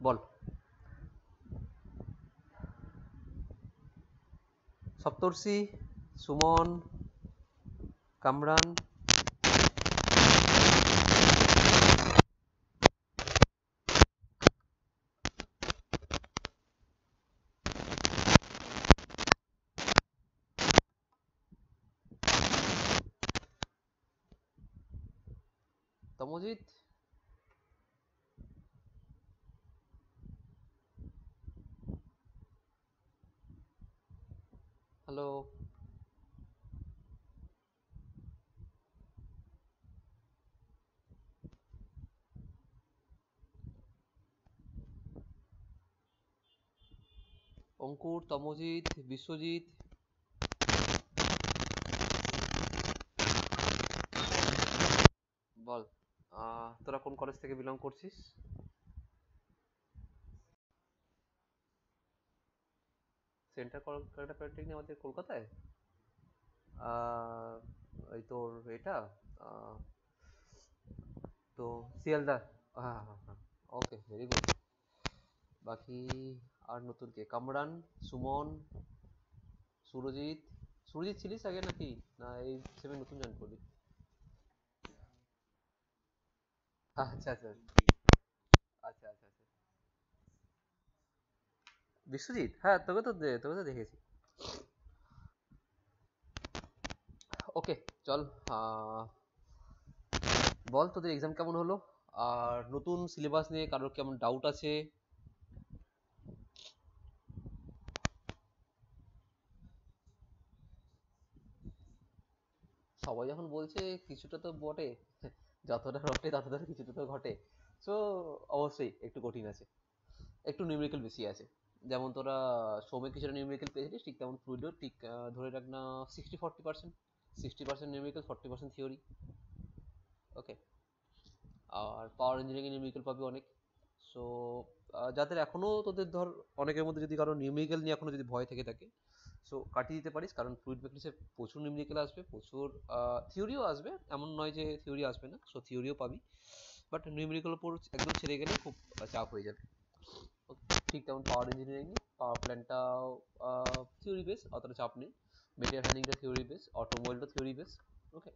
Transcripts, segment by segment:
বল। সপ্তর্ষি, Suman, Kamran. Tamajit. Hello. অঙ্কুর, তমজিৎ, বিশ্বজিৎ। বল, তোরা কোন college থেকে বিলং করছিস? সেন্টার কলকাতা পলিটেকনিক আমাদের কলকাতায়। এই তোর এটা আহ, তো শিয়ালদা। হ্যাঁ হ্যাঁ হ্যাঁ, ওকে, ভেরি গুড। বাকি আর নতুন কে? কামরান, সুমন, সুরজিৎ। সুরজিৎ ছিলিস আগে নাকি, না এই সেভেন নতুন জয়েন করলি? আচ্ছা আচ্ছা আচ্ছা আচ্ছা আচ্ছা। বিশ্বজিৎ, হ্যাঁ তোকে তো দেখেছি। ওকে, চল। আহ, বল তোদের এক্সাম কেমন হলো, আর নতুন সিলেবাস নিয়ে কারোর কেমন ডাউট আছে? সবাই যখন বলছে কিছুটা তো বটে, যতটা রটে ততটা কিছুটা তো ঘটে। সো অবশ্যই একটু কঠিন আছে, একটু নিউমেরিক্যাল বেশি আছে। যেমন তোরা সৌমিক কিছুটা নিউমেরিক্যাল পেয়েছিলিস, ঠিক তেমন ফ্লুইডও ঠিক ধরে রাখ না 60-40%। 60% নিউমেরিক্যাল, 40% থিওরি। ওকে। আর পাওয়ার ইঞ্জিনিয়ারিং নিউমেরিক্যাল পাবি অনেক। সো যাদের এখনো তোদের ধর অনেকের মধ্যে যদি কারো নিউমেরিক্যাল নিয়ে এখনো যদি ভয় থেকে থাকে, সো কাটিয়ে দিতে পারিস, কারণ ফ্লুইড মেকানিক্সে প্রচুর নিউমেরিক্যাল আসবে, প্রচুর থিওরিও আসবে, এমন নয় যে থিওরি আসবে না, সো থিওরিও পাবি। বাট নিউমেরিক্যাল উপর একদম ছেড়ে গেলে খুব চাপ হয়ে যাবে। Okay, ঠিক তেমন পাওয়ার ইঞ্জিনিয়ারিং, পাওয়ার প্ল্যান্টটাও থিওরি বেস, অতটা চাপ নেই। মেটেরিয়াল হ্যান্ডলিংটা থিওরি বেস, অটোমোবাইলটা থিওরি বেস। ওকে।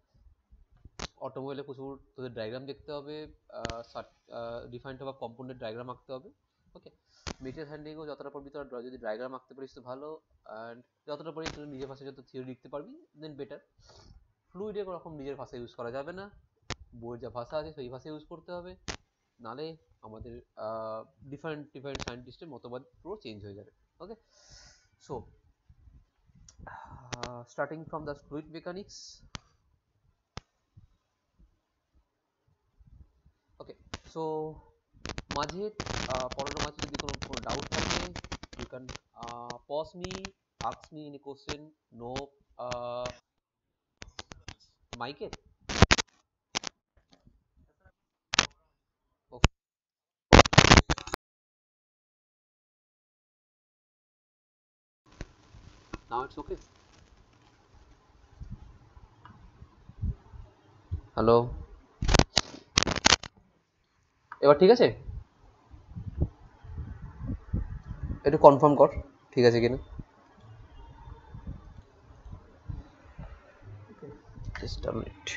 অটোমোবাইলে প্রচুর তোদের ডায়াগ্রাম দেখতে হবে, ডিফাইন্ড হওয়া কম্পোনেন্ট ডায়াগ্রাম আঁকতে হবে। ওকে। মেটেরিয়াল হ্যান্ডলিংও যতটা পারবি তোরা যদি ডায়াগ্রাম আঁকতে পারিস তো ভালো, অ্যান্ড যতটা পারিস তুই নিজের ভাষায় যত থিওরি লিখতে পারবি দেন বেটার। ফ্লুইডে কোনো রকম নিজের ভাষা ইউজ করা যাবে না, বইয়ের যা ভাষা আছে সেই ভাষা ইউজ করতে হবে, নালে আমাদের ডিফারেন্ট ডিফারেন্ট সায়েন্টিস্টের মতবাদ পুরো চেঞ্জ হয়ে যাবে। Okay. So starting from the fluid mechanics. Okay. So মাঝে পড়ানোর মাঝে যদি কোনো কোনো ডাউট থাকে, you can pause me, ask me any question. No মাইকে। Okay, now it's okay. Hello, এবার ঠিক আছে? একটু কনফার্ম কর ঠিক আছে কিনা। Just a minute.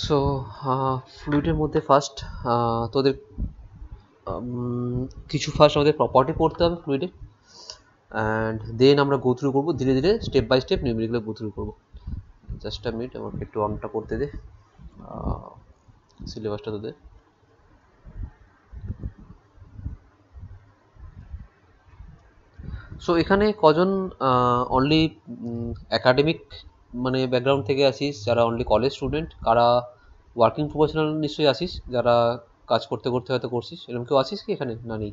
সো ফ্লুইডের মধ্যে ফার্স্ট তোদের কিছু ফার্স্ট আমাদের প্রপার্টি পড়তে হবে ফ্লুইডে, অ্যান্ড দেন আমরা গো থ্রু করবো ধীরে ধীরে, step by step numerical go through করবো। জাস্ট আ মিনিট, আমাকে একটু অনটা করতে দে সিলেবাসটা তোদের। সো এখানে কজন অনলি একাডেমিক মানে ব্যাকগ্রাউন্ড থেকে আসিস, যারা অনলি কলেজ স্টুডেন্ট, কারা ওয়ার্কিং প্রফেশনাল নিশ্চয়ই আসিস, যারা কাজ করতে করতে হয়তো করছিস, এরকম কেউ আসিস কি এখানে, না নেই?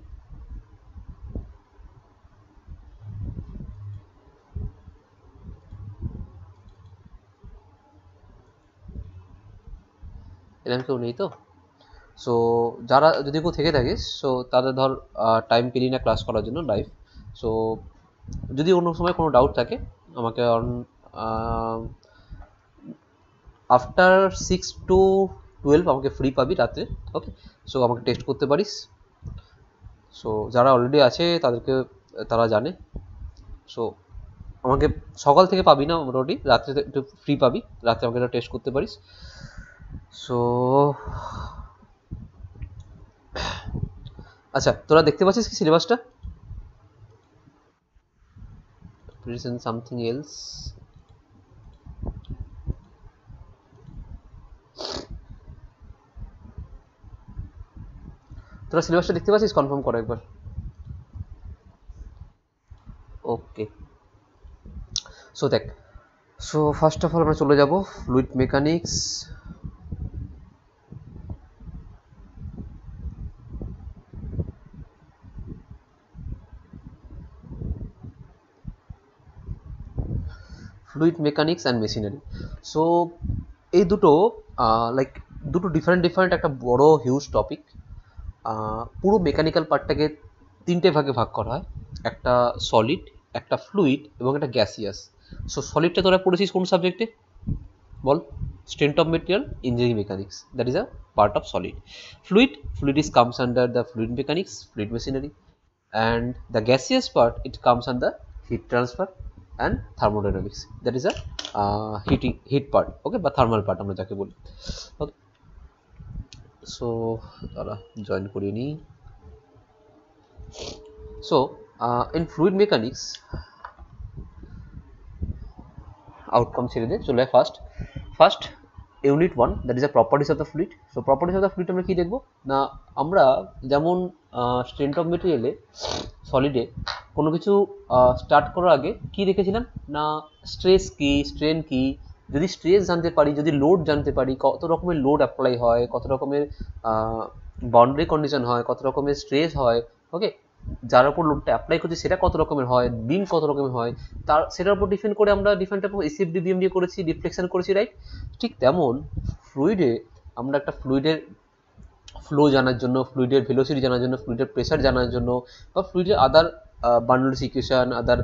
এরকম কেউ নেই তো? সো যারা যদি কেউ থেকে থাকিস, সো তাদের ধর টাইম পেলি না ক্লাস করার জন্য লাইভ, সো যদি অন্য সময় কোনো ডাউট থাকে আমাকে অন আফটার 6 to 12 আমাকে ফ্রি পাবি রাত্রে, ওকে? সো আমাকে টেক্সট করতে পারিস। সো যারা অলরেডি আছে তাদেরকে তারা জানে। সো আমাকে সকাল থেকে পাবি না, মোটামুটি রাত্রে একটু ফ্রি পাবি, রাত্রে আমাকে একটা টেস্ট করতে পারিস। সো আচ্ছা, তোরা দেখতে পাচ্ছিস কি সিলেবাসটা? Present something else. তোরা সিলেবাসটা দেখতে পাচ্ছিস? কনফার্ম করো একবার। ওকে, সো দেখ, সো ফার্স্ট অফ অল আমরা চলে যাব fluid mechanics. Fluid mechanics and machinery. So এই দুটো লাইক দুটো ডিফারেন্ট একটা বড় হিউজ টপিক। পুরো মেকানিক্যাল পার্টটাকে তিনটে ভাগে ভাগ করা হয়, একটা সলিড, একটা ফ্লুইড এবং একটা গ্যাসিয়াস। সো সলিডটা তোরা পড়েছিস কোন সাবজেক্টে বল? Strength of material, engineering mechanics, that is a part of solid. Fluid is comes under the fluid mechanics, fluid machinery, and the gaseous part it comes under heat transfer and thermodynamics, that is a heat part, okay, বা thermal part আমরা যাকে বলি। okay, so তারা join করিয়ে নিই। so in fluid mechanics outcome ছেড়ে দিয়ে চলে first unit 1, that is a properties of the fluid. So properties of the fluid আমরা কি দেখবো না, আমরা যেমন স্ট্রেংথ অফ মেটেরিয়ালে সলিডে কোনো কিছু স্টার্ট করার আগে কি দেখেছিলাম না, স্ট্রেস কি, স্ট্রেন কি, যদি স্ট্রেস জানতে পারি, যদি লোড জানতে পারি, কত রকমের লোড অ্যাপ্লাই হয়, কত রকমের বাউন্ডারি কন্ডিশন হয়, কত রকমের স্ট্রেস হয়, ওকে, যার উপর লোডটা অ্যাপ্লাই করছি সেটা কত রকমের হয়, বিম কত রকমের হয়, তার সেটার উপর ডিপেন্ড করে আমরা ডিফারেন্ট টাইপ অফ এসিএফডি বিএমডি করেছি, ডিফ্লেকশন করেছি, রাইট? ঠিক তেমন ফ্লুইডে আমরা একটা ফ্লুইডের ফ্লো জানার জন্য, ফ্লুইডের ভেলোসিটি জানার জন্য, ফ্লুইডের প্রেশার জানার জন্য, বা ফ্লুইডের আদার বার্নলেস ইকুয়েশন, আদার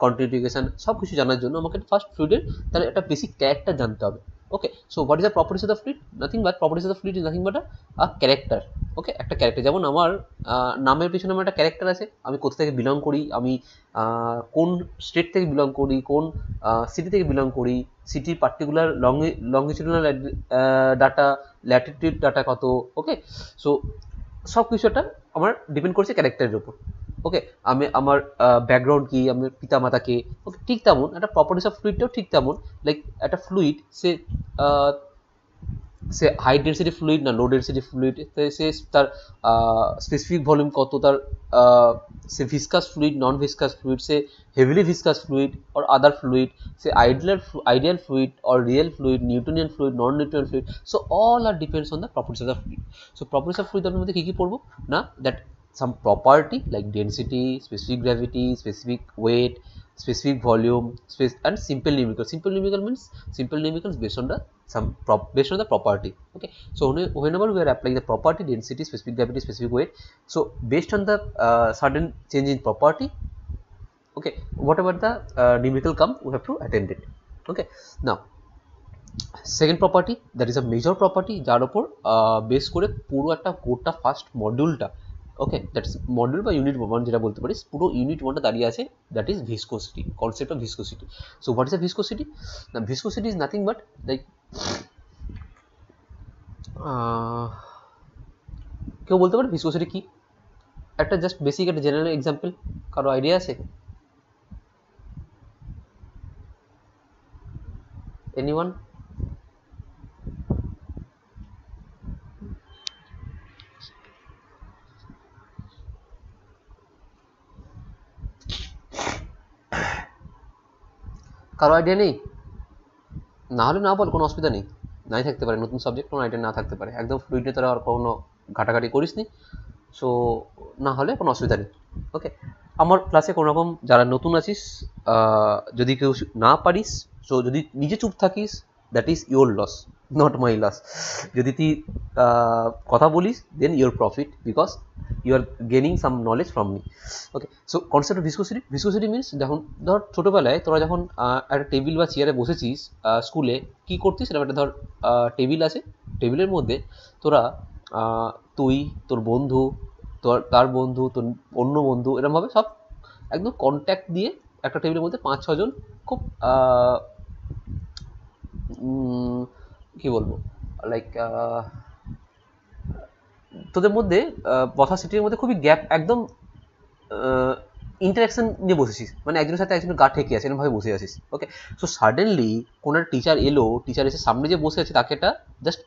কন্টিনিউটি ইকুয়েশন, সব কিছু জানার জন্য আমাকে ফার্স্ট ফ্লুইডের তার একটা বেসিক ক্যারেক্টার জানতে হবে। Okay, so what is the properties of the fluid? Nothing but properties of the fluid is nothing but a character. Okay, একটা ক্যারেক্টার, যেমন আমার নামের পিছনে আমার একটা ক্যারেক্টার আছে, আমি কোথা থেকে বিলং করি, আমি কোন স্টেট থেকে বিলং করি, কোন সিটি থেকে বিলং করি, সিটির পার্টিকুলার লংগিটিউডাল ডাটা, ল্যাটিটিউড ডাটা কত, ওকে। সো সব কিছু একটা আমার ডিপেন্ড করছে ক্যারেক্টারের উপর। ওকে, আমি আমার ব্যাকগ্রাউন্ড কি, আমার পিতা মাতা কে, ওকে, ঠিক তেমন একটা প্রপার্টিস অফ ফ্লুইডটাও ঠিক তেমন। লাইক একটা ফ্লুইড সে হাই ডেন্সিটি ফ্লুইড না লো ডেন্সিটি ফ্লুইড, সে তার স্পেসিফিক ভলিউম কত, তার সে viscous fluid, non viscous fluid, সে heavily viscous fluid or other fluid, সে ideal fluid or real fluid, Newtonian fluid, non-Newtonian fluid. So all are depends on the properties of the fluid. So properties of fluid আমরা মধ্যে কি কি পড়বো না, that some property like density, specific gravity, specific weight, specific volume, space, and simple numerical. Simple numerical means simple numericals based on the based on the property. Okay, so whenever we are applying the property, density, specific gravity, specific weight, so based on the certain change in property, okay, whatever the numerical come, we have to attend it. Okay, now second property, that is a major property, যার উপর base করে পুরো একটা কোডটা first মডিউলটা, okay, that is module বা unit 1 যেটা বলতে পারিস, পুরো ইউনিট 1টা দাঁড়িয়ে আছে, that is viscosity, concept of viscosity. So what is a viscosity? না, viscosity is nothing but like, কেউ বলতে পারে ভিসকোসিটি কি? একটা জাস্ট বেসিক একটা জেনারেল এক্সাম্পল, কারো আইডিয়া আছে? এনিওয়ান? কারো আইডিয়া নেই? না হলে না বল, কোনো অসুবিধা নেই, নাই থাকতে পারে, নতুন সাবজেক্ট, কোনো আইডিয়া না থাকতে পারে, একদম ফ্লুইডে তোরা আর কোনো ঘাটাঘাটি করিস নি, সো না হলে কোনো অসুবিধা নেই। ওকে, আমার ক্লাসে কোনো রকম যারা নতুন আছিস, যদি কেউ না পারিস, সো যদি নিজে চুপ থাকিস, that is your loss. Not my loss. যদি তুই কথা বলিস then your profit, because you are gaining some knowledge from me. Okay, so concept of viscosity, viscosity means যখন ধর ছোটোবেলায় তোরা যখন একটা টেবিল বা চেয়ারে বসেছিস স্কুলে, কী করতিস, সেরকম একটা ধর টেবিল আছে, টেবিলের মধ্যে তোরা তুই, তোর বন্ধু, তার বন্ধু, তোর অন্য বন্ধু, এরকমভাবে সব একদম কন্ট্যাক্ট দিয়ে একটা টেবিলের মধ্যে 5-6 জন খুব কি বলবো, লাইক তোদের মধ্যে বসা সিটির মধ্যে খুবই গ্যাপ, একদম ইন্টারাকশন নিয়ে বসেছিস, মানে একজনের সাথে একজনের গা ঠেকে আছে এরকমভাবে বসে আছিস। ওকে, সো সাডেনলি কোনো একটা টিচার এলো, টিচার এসে সামনে যে বসে আছে তাকে একটা জাস্ট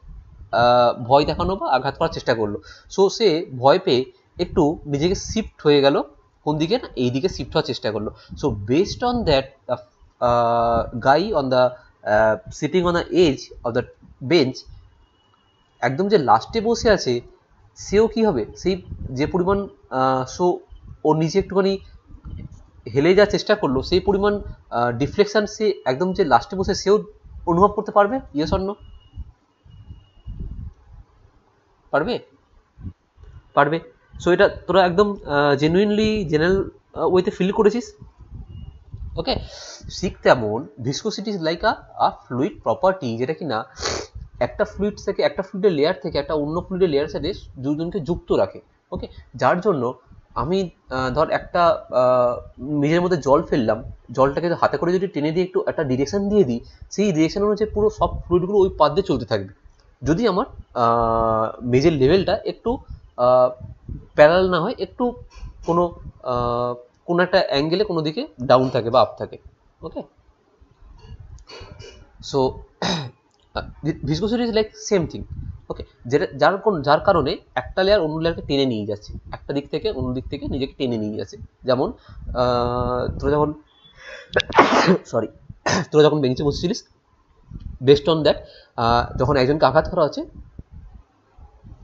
ভয় দেখানো বা আঘাত করার চেষ্টা করলো। সো সে ভয় পেয়ে একটু নিজেকে শিফট হয়ে গেল, কোন দিকে না, এই দিকে শিফট হওয়ার চেষ্টা করলো। So based on that guy on the sitting on the edge of the bench, একদম যে লাস্টে বসে আছে সেও কি হবে, সেই যে পরিমাণ সো ও নিজে একটুখানি হেলে যাওয়ার চেষ্টা করলো, সেই পরিমাণ ডিফ্লেকশন সে একদম যে লাস্টে বসে সেও অনুভব করতে পারবে। Yes or no? পারবে? পারবে। সো এটা তোরা একদম জেনুইনলি জেনারেল ওয়েতে ফিল করেছিস। ওকে, ঠিক তেমন viscosity is like a fluid property, যেটা কিনা একটা ফ্লুইড থেকে, একটা ফ্লুইডের লেয়ার থেকে একটা অন্য ফ্লুইডের লেয়ারের সাথে দুজনকে যুক্ত রাখে। ওকে, যার জন্য আমি ধর একটা নিজের মধ্যে জল ফেললাম, জলটাকে হাতে করে যদি টেনে দিয়ে একটু একটা ডিরেকশন দিয়ে দিই, সেই ডিরেকশন অনুযায়ী পুরো সব ফ্লুইডগুলো ওই পাত দিয়ে চলতে থাকবে, যদি আমার মেজের লেভেলটা একটু প্যারাল না হয়, একটু কোনো কোনো একটা অ্যাঙ্গেলে কোনো দিকে ডাউন থাকে বা আপ থাকে। Okay, so viscosity is like same thing. Okay, যেটা যার কারণে একটা লেয়ার অন্য লেয়ারকে টেনে নিয়ে যাচ্ছে, একটা দিক থেকে অন্য দিক থেকে নিজেকে টেনে নিয়ে যাচ্ছে। যেমন তোরা যখন সরি তোরা যখন বেঞ্চে বসেছিলিস, বেস্ট অন দ্যাট যখন একজনকে আঘাত করা হচ্ছে,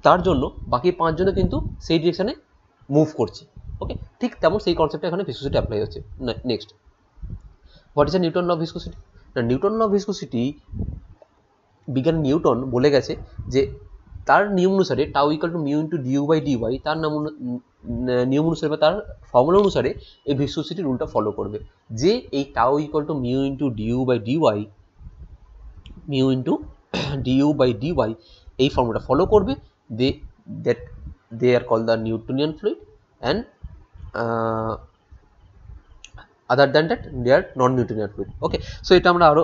তার জন্য বাকি 5 জনে কিন্তু সেই ডিরেকশনে মুভ করছে। ওকে, ঠিক তেমন সেই কনসেপ্টটা এখানে ভিসকোসিটি অ্যাপ্লাই হচ্ছে। Next, what is a Newton law of viscosity? Newton law of viscosity, বিজ্ঞানী নিউটন বলে গেছে যে তার নিয়ম অনুসারে tau equal to mu into du by dy, তার নিয়ম অনুসারে বা তার ফর্মুলা অনুসারে এই ভিসকোসিটি রুলটা ফলো করবে, যে এই tau equal to mu into du by dy, mu into du by dy, এই ফর্মুলাটা ফলো করবে। They are call the Newtonian fluid, and other than that they are non Newtonian fluid. Okay, so এটা আমরা আরও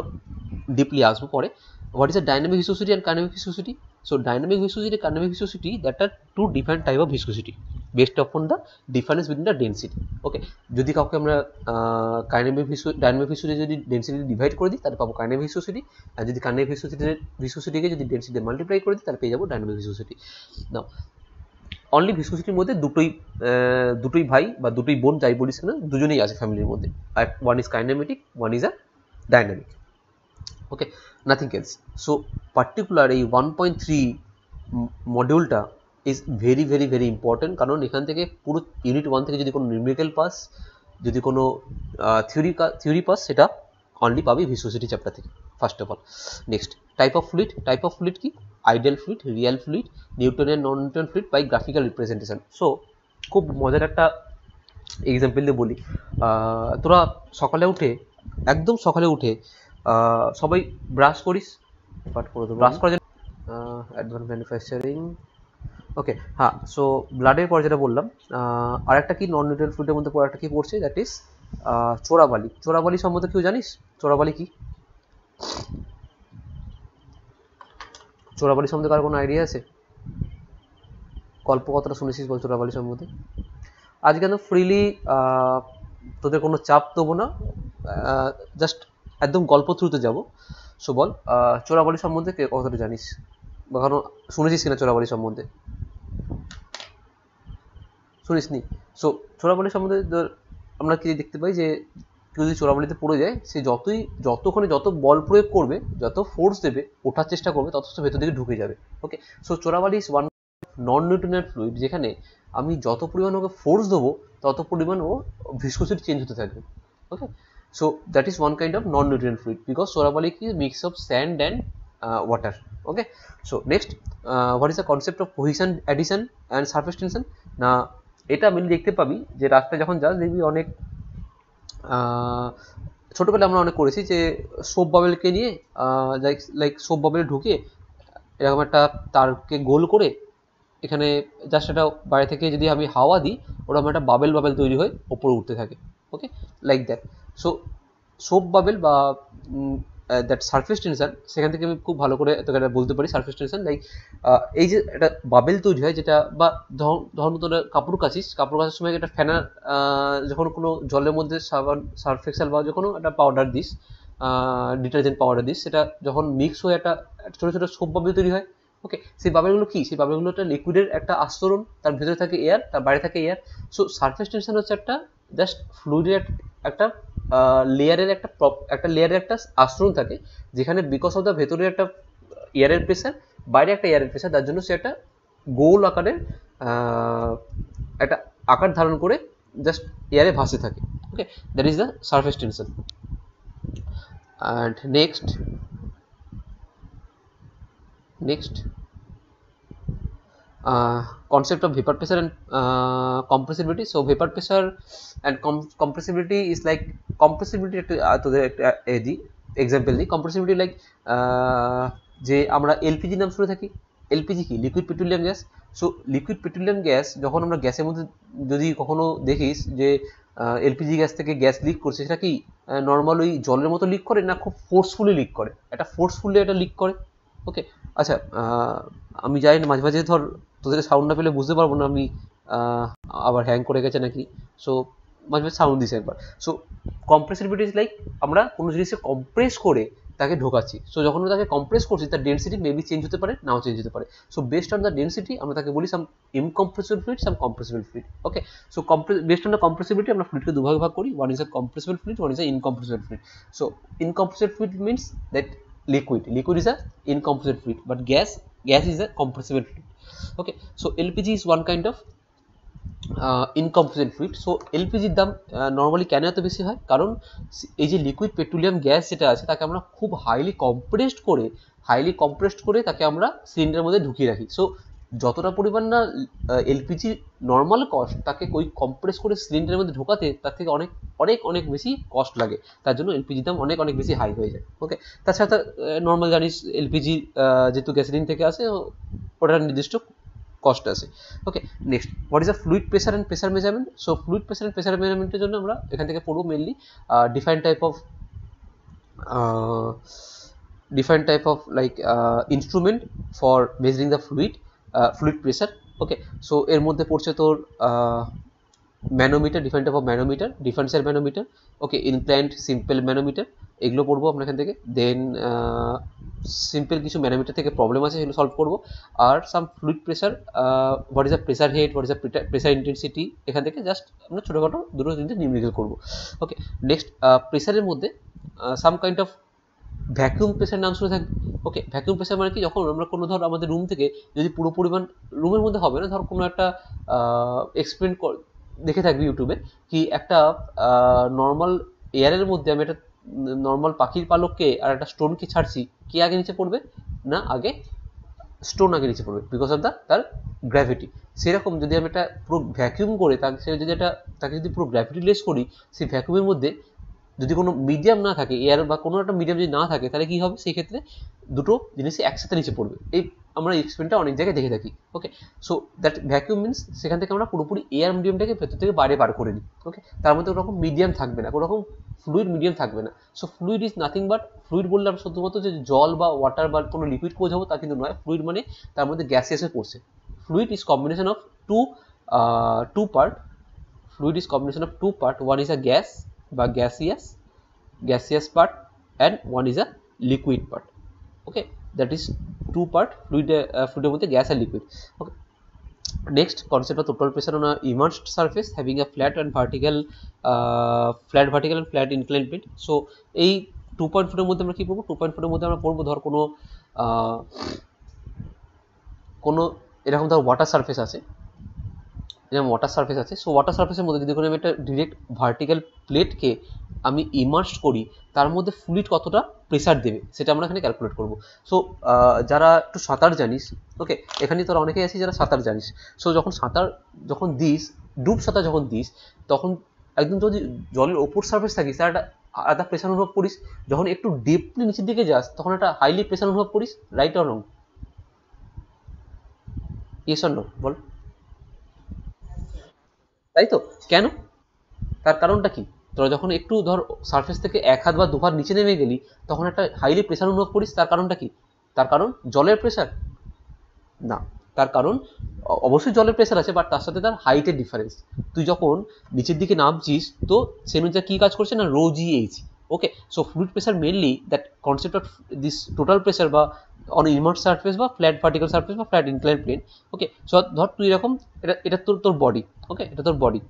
deeply আসবো পরে। What is a dynamic viscosity and kinetic viscosity? So dynamic viscosity, kinetic viscosity, that are two different type of viscosity based upon the difference between the density. Okay, যদি কাউকে আমরা dynamic viscosity যদি density divide করে দিই তাহলে পাবো kinetic viscosity, আর যদি kinetic ভিসকোসিটিকে যদি ডেন্সিটি মাল্টিপ্লাই করে দিই তাহলে পেয়ে যাবো ডাইনামিক ভিসকোসিটি। নাও অনলি ভিসকোসিটির মধ্যে দুটোই ভাই বা দুটোই বোন, যাই বলিস না, দুজনেই আছে ফ্যামিলির মধ্যে, আর one is kinematic, one is a dynamic. Okay, nothing else. So particular এই 1.3 মডিউলটা is very very very important, কারণ এখান থেকে পুরো ইউনিট 1 থেকে যদি কোনো নিউমেরিক্যাল পাস, যদি কোনো থিওরি পাস, সেটা অনলি পাবি ভিসকোসিটি চ্যাপ্টার থেকে, first of all. Next, type of fluid কি? Ideal fluid, real fluid, Newtonian, non Newtonian fluid by graphical representation. So খুব মজার একটা এক্সাম্পল দিয়ে বলি, তোরা একদম সকালে উঠে সবাই ব্রাশ করিস, ব্রাশ করার জন্য অ্যাডভান্স ম্যানুফ্যাকচারিং। ওকে, হ্যাঁ, সো ব্লাডের পরে যেটা বললাম, আর একটা কি নন নিউট্রিয়েন্ট ফ্লুইডের মধ্যে পরে একটা কি পড়ছে, দ্যাট ইজ চোরাবালি। চোরাবালি সম্বন্ধে কেউ জানিস? চোরাবালি কি? চোরাবালি সম্বন্ধে কার কোনো আইডিয়া আছে? গল্প কতটা শুনেছিস বল চোরাবালি সম্বন্ধে? আজকে আমি ফ্রিলি তোদের কোনো চাপ দেবো না, জাস্ট একদম গল্প থ্রুতে যাবো। সো বল, চোরাবালি সম্বন্ধে কতটা জানিস বা কারণ শুনেছিস কিনা চোরাবালি সম্বন্ধে? শুনিস নি? সো চোরাবালি সম্বন্ধে আমরা কি দেখতে পাই যে কেউ যদি চোরাবালিতে পড়ে যায়, সে যতক্ষণে যত বল প্রয়োগ করবে, যত ফোর্স দেবে, ওঠার চেষ্টা করবে, তত ভেতর দিকে ঢুকে যাবে। ওকে, সো চোরাবালি is one non Newtonian fluid, যেখানে আমি যত পরিমাণ ওকে ফোর্স দেবো তত পরিমাণ ও ভিসকোসিটি চেঞ্জ হতে থাকবে। ওকে, so that is one kind of non-nutrient fluid because চোরাবালি কি mix of sand and water. Okay, so next, what is the concept of cohesion, adhesion and surface tension? না এটা আমি দেখতে পাবি যে রাস্তায় যখন যাস দেখবি অনেক ছোটবেলায় আমরা অনেক করেছি যে সোপ বাবেলকে নিয়ে লাইক সোপ বাবেলে ঢুকিয়ে এরকম একটা তারকে গোল করে এখানে জাস্ট একটা বাইরে থেকে যদি আমি হাওয়া দিই ওরকম একটা বাবেল বাবেল তৈরি হয়ে ওপরে উঠতে থাকে। Okay, like that. So soap bubble বা দ্যাট সারফেস টেনশন, সেখান থেকে আমি খুব ভালো করে তোকে এটা বলতে পারি। সারফেস টেনশন লাইক এই যে একটা বাবেল তৈরি হয় যেটা, বা ধরুন তোরা কাপড় কাচিস, কাপড় কাচার সময় একটা ফেনা যখন কোনো জলের মধ্যে সাবান, সার্ফ এক্সেল বা যখন একটা powder this, detergent powder this, সেটা যখন মিক্স হয়ে একটা ছোটো ছোটো সোপ বাবেল তৈরি হয়। ওকে, সেই বাবেলগুলো কি? সেই বাবেলগুলো একটা লিকুইডের একটা আস্তরণ, তার ভেতরে থাকে এয়ার, তার বাইরে থাকে এয়ার। সো সারফেস টেনশন হচ্ছে একটা জাস্ট ফ্লুইডের একটা লেয়ারের একটা লেয়ারের একটা আস্তরণ থাকে, যেখানে বিকজ অফ দ্য ভেতরে একটা এয়ারের প্রেসার, বাইরে একটা এয়ারের প্রেসার, তার জন্য সে একটা গোল আকারের একটা আকার ধারণ করে জাস্ট এয়ারে ভাসে থাকে। Okay, that is the surface tension. And next concept of vapor pressure and compressibility. So vapor pressure and compressibility is like compressibility তোদের একটা এক্সাম্পল দিই। compressibility লাইক যে আমরা এলপিজি নাম শুনে থাকি। এলপিজি কি? Liquid petroleum gas. So liquid petroleum gas যখন আমরা গ্যাসের মধ্যে যদি কখনো দেখিস যে এলপিজি গ্যাস থেকে গ্যাস লিক করছে, সেটা কি নর্মাল ওই জলের মতো লিক করে, না খুব ফোর্সফুলি লিক করে? ফোর্সফুলি এটা লিক করে। ওকে, আচ্ছা, আমি জানি না, মাঝে মাঝে ধর তোদের সাউন্ড না পেলে বুঝতে পারবো না আমি আবার হ্যাং করে গেছে নাকি। সো মাঝে মাঝে সাউন্ড দিছে একবার। সো কম্প্রেসিবিলিটি ইজ লাইক আমরা কোনো জিনিসকে কম্প্রেস করে তাকে ঢোকাচ্ছি। সো যখন আমরা তাকে কম্প্রেস করছি, তার ডেন্সিটি মেবি চেঞ্জ হতে পারে, নাও চেঞ্জ হতে পারে। So based on the density আমরা তাকে বলি some incompressible fluid, some compressible fluid. Okay, so based on the compressibility আমরা ফ্লুইডকে দুভাগে ভাগ করি। One is a compressible fluid, one is a incompressible fluid. So incompressible fluid means that liquid is a incompressible fluid, but gas is a compressible fluid. Okay, so LPG is one kind of incompressible fluid. So LPG এর দাম normally কেন এত বেশি হয়? কারণ এই যে liquid petroleum gas যেটা আছে, তাকে আমরা খুব হাইলি কম্প্রেসড করে তাকে আমরা সিলিন্ডারের মধ্যে ঢুকিয়ে রাখি। সো যতটা পরিমাণ না এলপিজি নর্মাল কস্ট, তাকে ওই কম্প্রেস করে সিলিন্ডারের মধ্যে ঢোকাতে তার থেকে অনেক অনেক অনেক বেশি কস্ট লাগে। তার জন্য এলপিজির দাম অনেক অনেক বেশি হাই হয়ে যায়। ওকে, তাছাড়া নর্মাল জানিস এলপিজি যেহেতু গ্যাসোলিন থেকে আসে, ওটার নির্দিষ্ট কস্ট আছে। Okay, next, what is the fluid pressure and pressure measurement? So fluid pressure and pressure মেজারমেন্টের জন্য আমরা এখান থেকে পড়বো mainly different type of like instrument for measuring the fluid pressure. Okay, so এর মধ্যে পড়ছে তোর manometer, different type of manometer, differential manometer, okay, inclined, simple manometer, এগুলো পড়বো আমরা এখান থেকে। দেন সিম্পল কিছু ম্যানোমিটার থেকে প্রবলেম আছে, সেগুলো সলভ করবো। আর সাম fluid pressure, what is the pressure head, what is the pressure intensity, এখান থেকে জাস্ট আমরা ছোটোখাটো দুটো তিনটে নিউমেরিক্যাল করবো। ওকে, নেক্সট, প্রেসারের মধ্যে some kind of vacuum pressure নাম শুনে থাকবে। ওকে, ভ্যাকুয়াম প্রেসার মানে কি? যখন আমরা কোনো ধর আমাদের রুম থেকে যদি পুরো পরিমাণ, রুমের মধ্যে হবে না, ধর কোনো একটা এক্সপেরিমেন্ট দেখে থাকবি ইউটিউবে, কি একটা নর্মাল এয়ারের মধ্যে আমি একটা নর্মাল পাখির পালককে আর একটা স্টোনকে ছাড়ছি, কে আগে নিচে পড়বে? না, আগে স্টোন আগে নিচে পড়বে, বিকজ অফ তার গ্র্যাভিটি। সেরকম যদি আমি একটা পুরো ভ্যাকুয়াম করে তাকে যদি পুরো গ্র্যাভিটি লেস করি, সেই ভ্যাকুয়ামের মধ্যে যদি কোনো মিডিয়াম না থাকে, এয়ার বা কোনো একটা মিডিয়াম যদি না থাকে, তাহলে কী হবে? সেই ক্ষেত্রে দুটো জিনিসই একসাথে নিচে পড়বে। এই আমরা এক্সপেরিমেন্টটা অনেক জায়গায় দেখে থাকি। ওকে, সো দ্যাট ভ্যাকুয়াম মিনস সেখান থেকে আমরা পুরোপুরি এয়ার মিডিয়ামটাকে ভেতর থেকে বাইরে বার করে নিই। ওকে, তার মধ্যে কোনো রকম মিডিয়াম থাকবে না, কোনো রকম ফ্লুইড মিডিয়াম থাকবে না। So fluid is nothing but, fluid বললে আমরা শুধুমাত্র যে জল বা ওয়াটার বা কোনো লিকুইডকে বোঝাবো তা কিন্তু নয়। ফ্লুইড মানে তার মধ্যে গ্যাসিয়াসে পড়ছে। Fluid is combination of two part. Fluid is combination of two part, one is a gas বা gaseous part, and one is a liquid part. Okay, that is two part fluid মধ্যে gas and liquid. Okay, next, concept of total pressure on a immersed surface having a flat vertical and flat inclined plane. So এই 2.4 এর মধ্যে আমরা কি পড়বো? 2.4 এর মধ্যে আমরা পড়বো ধর কোনো এরকম ধর ওয়াটার সারফেস আছে, এরকম ওয়াটার সারফেস আছে। সো ওয়াটার সারফেসের মধ্যে যদি করে আমি একটা ডিরেক্ট ভার্টিক্যাল প্লেটকে আমি ইমার্স করি, তার মধ্যে ফ্লুইড কতটা প্রেসার দেবে সেটা আমরা এখানে ক্যালকুলেট করব। সো যারা একটু সাঁতার জানিস, ওকে, এখানে তোরা অনেকেই আছিস যারা সাঁতার জানিস। সো যখন সাঁতার যখন দিস, ডুব সাঁতার যখন দিস, তখন একদম যদি জলের ওপর সারফেস থাকিস তার একটা আলাদা প্রেসার অনুভব করিস। যখন একটু ডিপলি নিচের দিকে যাস তখন একটা হাইলি প্রেসার অনুভব করিস, right or wrong? Yes or no বল। তাই তো, কেন? তার কারণটা কি? তোরা যখন একটু ধর সারফেস থেকে ১ হাত বা ২ হাত নিচে নেমে গেলি তখন একটা হাইলি প্রেসার অনুভব করিস, তার কারণটা কি? তার কারণ জলের প্রেসার? না, তার কারণ অবশ্যই জলের প্রেসার আছে, বাট তার সাথে তার হাইটের ডিফারেন্স। তুই যখন নিচের দিকে নামছিস তো সে অনুযায়ী কি কাজ করছে না, rho G H. Okay, so fluid pressure mainly that concept of this total pressure বা অন ইমার্স সারফেস বা ফ্ল্যাট ভার্টিক্যাল সারফেস বা flat incline plane. Okay, so ধর তুই এরকম, এটা এটা তোর তোর বডি। ওকে, এটা তোর বডি,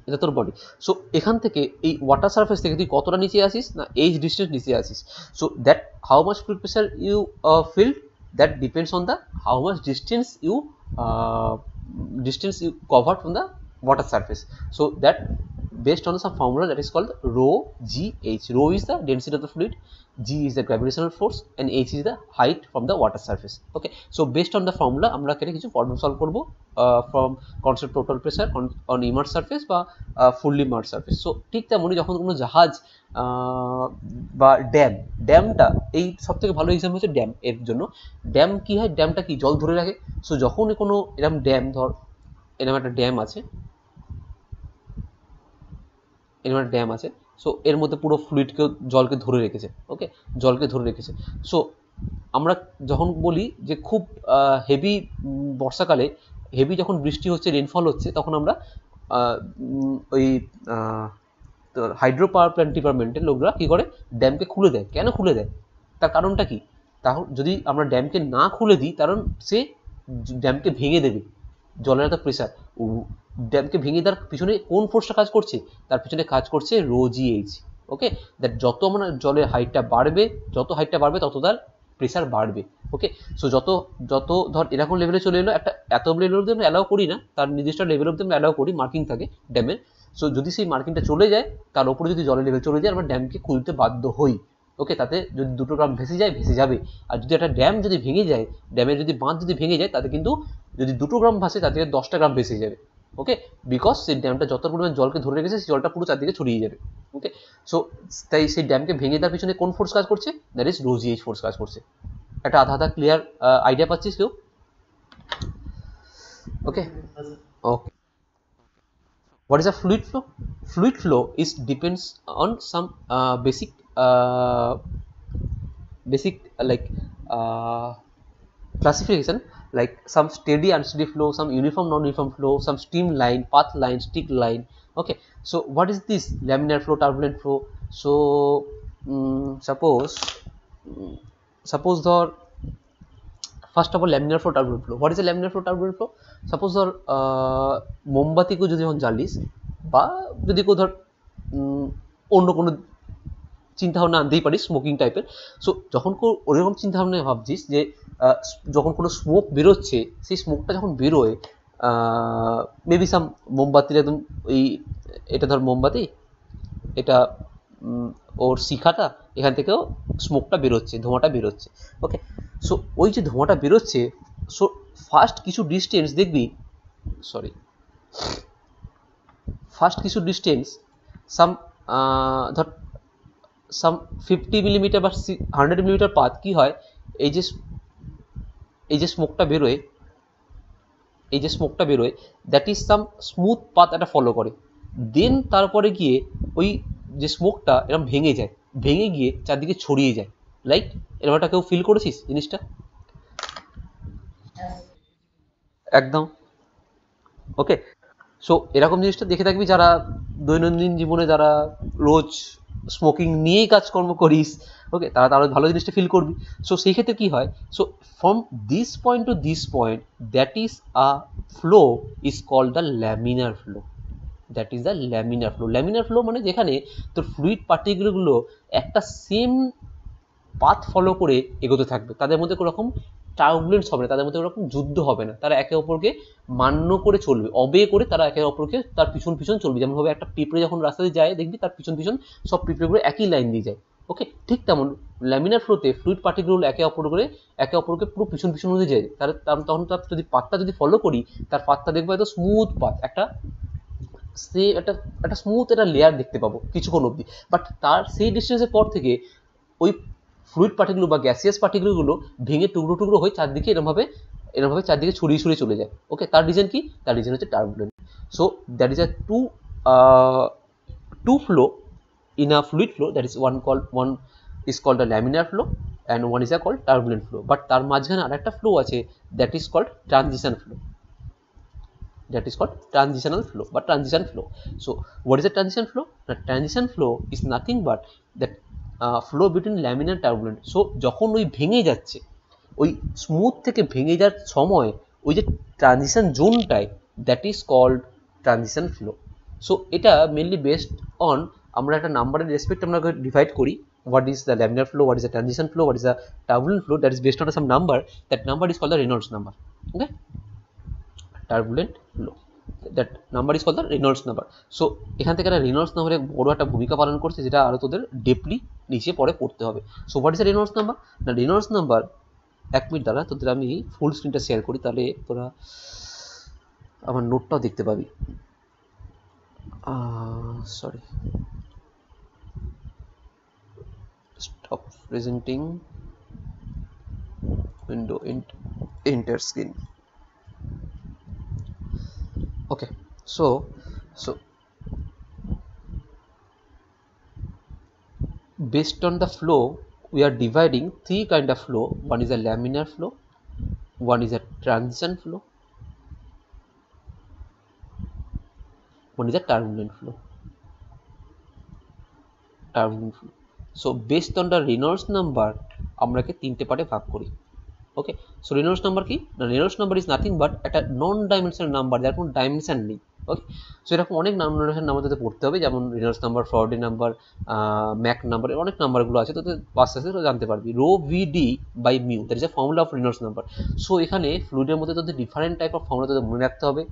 এটা তোর বডি। সো এখান থেকে এই ওয়াটার সারফেস থেকে তুই কতটা নিচে আসিস না, এইচ ডিস্টেন্স নিচে আসিস। So that how much fluid pressure you feel, that depends on the how much distance you covered from the water surface. So that based on some formula that is called rho gh. Rho is the density of the fluid, g is the gravitational force, and h is the height from the water surface. Okay, so based on the formula আমরা এখানে কিছু problem solve করব from concept total pressure on immersed surface বা fully immersed surface. So ঠিক তেমনই যখন কোনো জাহাজ বা ড্যামটা এই সব থেকে ভালো এক্সাম্পল হচ্ছে ড্যাম। এর জন্য ড্যাম কি হয়, ড্যামটা কি জল ধরে রাখে। সো যখনই কোনো এরকম ড্যাম, ধর এরকম একটা ড্যাম আছে, এরকম একটা ড্যাম আছে, সো এর মধ্যে পুরো ফ্লুইডকে জলকে ধরে রেখেছে। ওকে, জলকে ধরে রেখেছে। সো আমরা যখন বলি যে খুব হেভি বর্ষাকালে হেভি যখন বৃষ্টি হচ্ছে, রেনফল হচ্ছে, তখন আমরা ওই হাইড্রো পাওয়ার প্ল্যান্ট ডিপার্টমেন্টের লোকরা কি করে, ড্যামকে খুলে দেয়। কেন খুলে দেয়, তার কারণটা কি? তাহলে যদি আমরা ড্যামকে না খুলে দিই, কারণ সে ড্যামকে ভেঙে দেবে, জলের এত প্রেসার। ড্যামকে ভেঙে দেওয়ার পিছনে কোন ফোর্সটা কাজ করছে, তার পিছনে কাজ করছে rho G H. Okay, that যত আমরা জলের হাইটটা বাড়বে, যত হাইটটা বাড়বে তত তার প্রেসার বাড়বে। ওকে, সো যত যত ধর এরকম লেভেলে চলে এলো, একটা এত লেভেল অব্দি আমরা অ্যালাউ করি না, তার নির্দিষ্ট লেভেল অব্দি আমরা অ্যালাউ করি, মার্কিং থাকে ড্যামের। সো যদি সেই মার্কিংটা চলে যায়, তার উপরে যদি জলের লেভেল চলে যায়, আমরা ড্যামকে খুলতে বাধ্য হই। ওকে, তাতে যদি 2 গ্রাম ভেসে যায়, ভেসে যাবে। আর যদি একটা ড্যাম যদি ভেঙে যায়, ড্যামের যদি বাঁধ যদি ভেঙে যায়, তাতে কিন্তু যদি 2 গ্রাম ভাসে তার থেকে 10 গ্রাম ভেসে যাবে। ওকে, বিকজ সেই ড্যামটা যত পরিমাণ জলকে ধরে রেখেছে, সেই জলটা পুরো চারদিকে ছড়িয়ে যাবে। ওকে, সো তাই সেই ড্যামকে ভেঙে দেওয়ার পিছনে কোন ফোর্স কাজ করছে, that is rho G H force কাজ করছে। একটা আধা আধা ক্লিয়ার আইডিয়া পাচ্ছিস কেউ? Okay, okay. What is a fluid flow? Fluid flow is depends on some basic like classification, like some steady unsteady flow, some uniform non-uniform flow, some streamline, path line, stick line. Okay, so what is this laminar flow, turbulent flow? So suppose ধর first of all laminar flow, turbulent flow. What is A laminar flow, turbulent flow? Suppose ধর মোমবাতিকে যদি যখন জ্বালিস, বা যদি কেউ ধর অন্য কোনো চিন্তাভাবনা আনতেই পারিস স্মোকিং টাইপের। সো যখন ওরকম চিন্তাভাবনায় ভাবছিস যে যখন কোনো স্মোক বেরোচ্ছে, সেই স্মোকটা যখন বেরোয়, মেবি সাম মোমবাতির একদম ওই, এটা ধর মোমবাতি, এটা ওর শিখাটা, এখান থেকেও স্মোকটা বেরোচ্ছে, ধোঁয়াটা বেরোচ্ছে। ওকে, সো ওই যে ধোঁয়াটা বেরোচ্ছে, সো ফার্স্ট কিছু ডিস্টেন্স দেখবি, সাম ধর সাম 50 মিলিমিটার বা 100 মিলিমিটার পাথ কি হয়, এই যে স্মোকটা বেরোয়, that is some smooth path একটা ফলো করে। দেন তারপরে গিয়ে ওই যে স্মোকটা এরকম ভেঙে গিয়ে চারদিকে ছড়িয়ে যায়। লাইক এরকম একটা কেউ ফিল করেছিস জিনিসটা? একদম। ওকে, সো এরকম জিনিসটা দেখে থাকবি যারা দৈনন্দিন জীবনে যারা রোজ স্মোকিং নিয়েই কাজকর্ম করিস। ওকে, তারা তারা ভালো জিনিসটা ফিল করবি। সো সেই ক্ষেত্রে কি হয়, so from this point to this point, that is a flow is called the laminar flow. That is the laminar flow. Laminar flow মানে যেখানে তোর ফ্লুইড পার্টিকেলগুলো একটা সেম পাথ ফলো করে এগোতে থাকবে, তাদের মধ্যে কোনো রকম টার্বুলেন্স হবে না, তাদের মধ্যে ওরকম যুদ্ধ হবে না, তারা একে অপরকে মান্য করে চলবে, অবে করে তারা একে অপরকে তার পিছন পিছন চলবে। যেমন ভাবে একটা পিঁপড়ে যখন রাস্তা দিয়ে যায় দেখবি তার পিছন পিছন সব পিঁপড়েগুলো একই লাইন দিয়ে যায়। ওকে, ঠিক তেমন ল্যামিনার ফ্লোতে ফ্লুইড পার্টিকেলগুলো একে অপরকে পুরো পিছন পিছন দিয়ে যায়। তখন তার যদি পাথটা যদি ফলো করি, তার পাথটা দেখবো এত স্মুথ পাথ, একটা একটা স্মুথ একটা লেয়ার দেখতে পাবো কিছুক্ষণ অবধি। বাট তার সেই ডিস্টেন্সের পর থেকে ওই ফ্লুইড পার্টিকেল বা গ্যাসিয়াস পার্টিকেলগুলো ভেঙে টুকরো টুকরো হয়ে চারদিকে এরমভাবে চারদিকে ছড়িয়ে ছড়িয়ে চলে যায়। ওকে, তার রিজন কি? তার রিজন হচ্ছে turbulent. So that is a two flow in a fluid flow, that is one is called a laminar flow and one is a called turbulent flow. But তার মাঝখানে আরেকটা flow আছে, that is called transition flow, that is called transitional flow বা transition flow. So what is a transition flow? The transition flow is nothing but that flow between laminar and turbulent. So যখন ওই ভেঙে যাচ্ছে, ওই smooth থেকে ভেঙে যাওয়ার সময় ওই যে ট্রানজিশন জোনটায়, that is called transition flow. So এটা মেনলি বেসড অন, আমরা একটা নাম্বারের রেসপেক্ট আমরা ডিভাইড করি, what is the laminar flow, what is the transition flow, what is the turbulent flow, that is based on some number. That number is called the Reynolds number. Okay, turbulent flow, that number is called the Reynolds number. So এখান থেকে একটা Reynolds number বড় একটা ভূমিকা পালন করছে, যেটা আরো তোদের ডিপলি নিচে পরে পড়তে হবে। So what is the Reynolds number? The Reynolds number, এক মিনিট দ্বারা তোদের আমি ফুল স্ক্রিনটা শেয়ার করি, তাহলে তোরা আমার নোটটাও দেখতে পাবি। Sorry, stop presenting window enter screen. Okay, so based on the flow we are dividing three kind of flow. One is a laminar flow, one is a transition flow, one is a turbulent flow. So based on the Reynolds number আমরা কে তিনটে পার্টে ভাগ করি। ওকে, so Reynolds number কি? না, Reynolds number is nothing but একটা নন dimensional number, যার কোনো ডাইমেনশন নেই। ওকে, সো এরকম অনেক নন ডাইমেনশনাল নাম্বার তোদের পড়তে হবে, যেমন Reynolds number, Faraday number, Mach number, অনেক নাম্বারগুলো আছে, তোদের আস্তে আস্তে জানতে পারবি। Rho VD by mu, that is a formula of Reynolds number. So এখানে ফ্লুইডের মধ্যে তোদের ডিফারেন্ট টাইপ অফ ফর্মুলা তোদের মনে রাখতে হবে,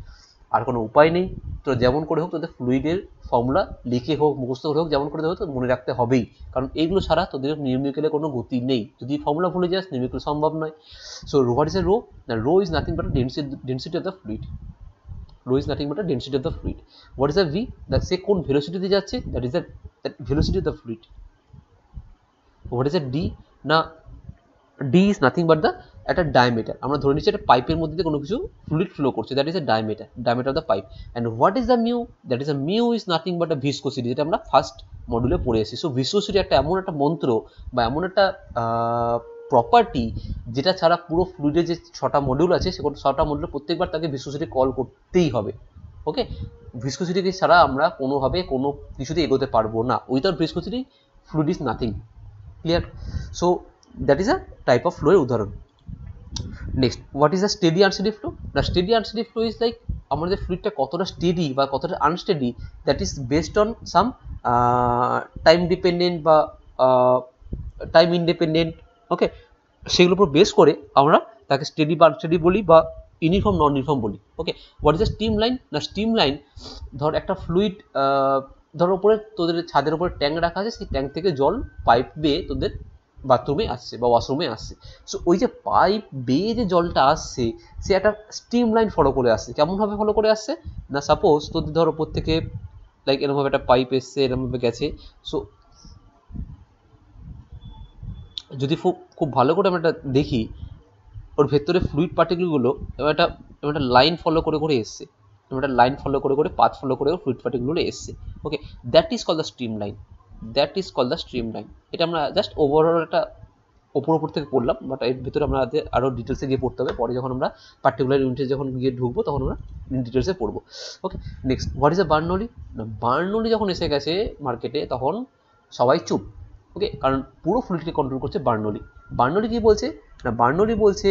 আর কোনো উপায় নেই। তো যেমন করে হোক তোদের ফ্লুইডের ফর্মুলা লিখে হোক, মুখস্থ করে হোক, যেমন করে হোক তো মনে রাখতে হবেই, কারণ এইগুলো ছাড়া তোদের নিউমেরিক্যালে কোনো গতি নেই। যদি ফর্মুলা ভুলে যাস, নিউমেরিক্যাল সম্ভব নয়। So what is a rho? না, rho is nothing but density of the fluid. Rho is nothing but density of the fluid. What is a V? That সে কোন ভেলোসিটিতে যাচ্ছে, that is the velocity of the fluid. What is a D? না, D is nothing but the একটা diameter. আমরা ধরে নিচ্ছি একটা পাইপের মধ্যে দিয়ে কোনো কিছু ফ্লুইড ফ্লো করছে, that is a diameter of the pipe. And what is the mu? That is a mu is nothing but a viscosity, যেটা আমরা ফার্স্ট মডিউলে পড়ে এসেছি। সো ভিসকোসিটি একটা এমন একটা মন্ত্র বা এমন একটা প্রপার্টি, যেটা ছাড়া পুরো ফ্লুইডের যে 6টা মডিউল আছে, সে 6টা মডিউলে প্রত্যেকবার তাকে ভিসকোসিটি কল করতেই হবে। ওকে, ভিসকোসিটিকে ছাড়া আমরা কোনোভাবে কোনো কিছুতে এগোতে পারবো না। Without viscosity fluid is nothing. Clear? So that is a type of flow এর উদাহরণ। Next, what is a steady unsteady flow? না, steady unsteady flow is like আমাদের ফ্লুইডটা কতটা স্টেডি বা কতটা unsteady, that is based on some time dependent বা time independent. Okay, সেগুলোর উপর বেস করে আমরা তাকে স্টেডি বা আনস্টেডি বলি বা ইউনিফর্ম নন ইউনিফর্ম বলি। Okay, what is a stream line? না, স্টিম লাইন ধর একটা ফ্লুইড, ধর উপরে তোদের ছাদের উপরে ট্যাঙ্ক রাখা আছে, সেই ট্যাঙ্ক থেকে জল পাইপ বেয়ে তোদের বাথরুমে আসছে বা ওয়াশরুমে আসছে। সো ওই যে পাইপ বেয়ে যে জলটা আসছে, সে একটা স্টিম লাইন ফলো করে আসছে। কেমনভাবে ফলো করে আসছে? না, সাপোজ তোদের ধর ওপর থেকে লাইক এরকমভাবে একটা পাইপ এসছে, এরকমভাবে গেছে। সো যদি খুব ভালো করে আমরা এটা দেখি, ওর ভেতরে ফ্লুইড পার্টিকেলগুলো এবার একটা লাইন ফলো করে করে এসছে, একটা লাইন ফলো করে করে পাথ ফলো করে ফ্লুইড পার্টিকেলগুলো এসছে। Okay, that is call the stream line, that is call the stream line. এটা আমরা জাস্ট ওভারঅল একটা ওপর থেকে পড়লাম, বাট এর ভিতরে আমরা আরও ডিটেলসে গিয়ে পড়তে হবে। পরে যখন আমরা পার্টিকুলার ইউনিটে যখন গিয়ে ঢুকবো, তখন আমরা ডিটেলসে পড়বো। ওকে, next, what is A Bernoulli? না, বার্নৌলি যখন এসে গেছে মার্কেটে, তখন সবাই চুপ। ওকে, কারণ পুরো ফ্লুইডকে কন্ট্রোল করছে বার্নৌলি। বার্নৌলি কি বলছে? না, বার্নৌলি বলছে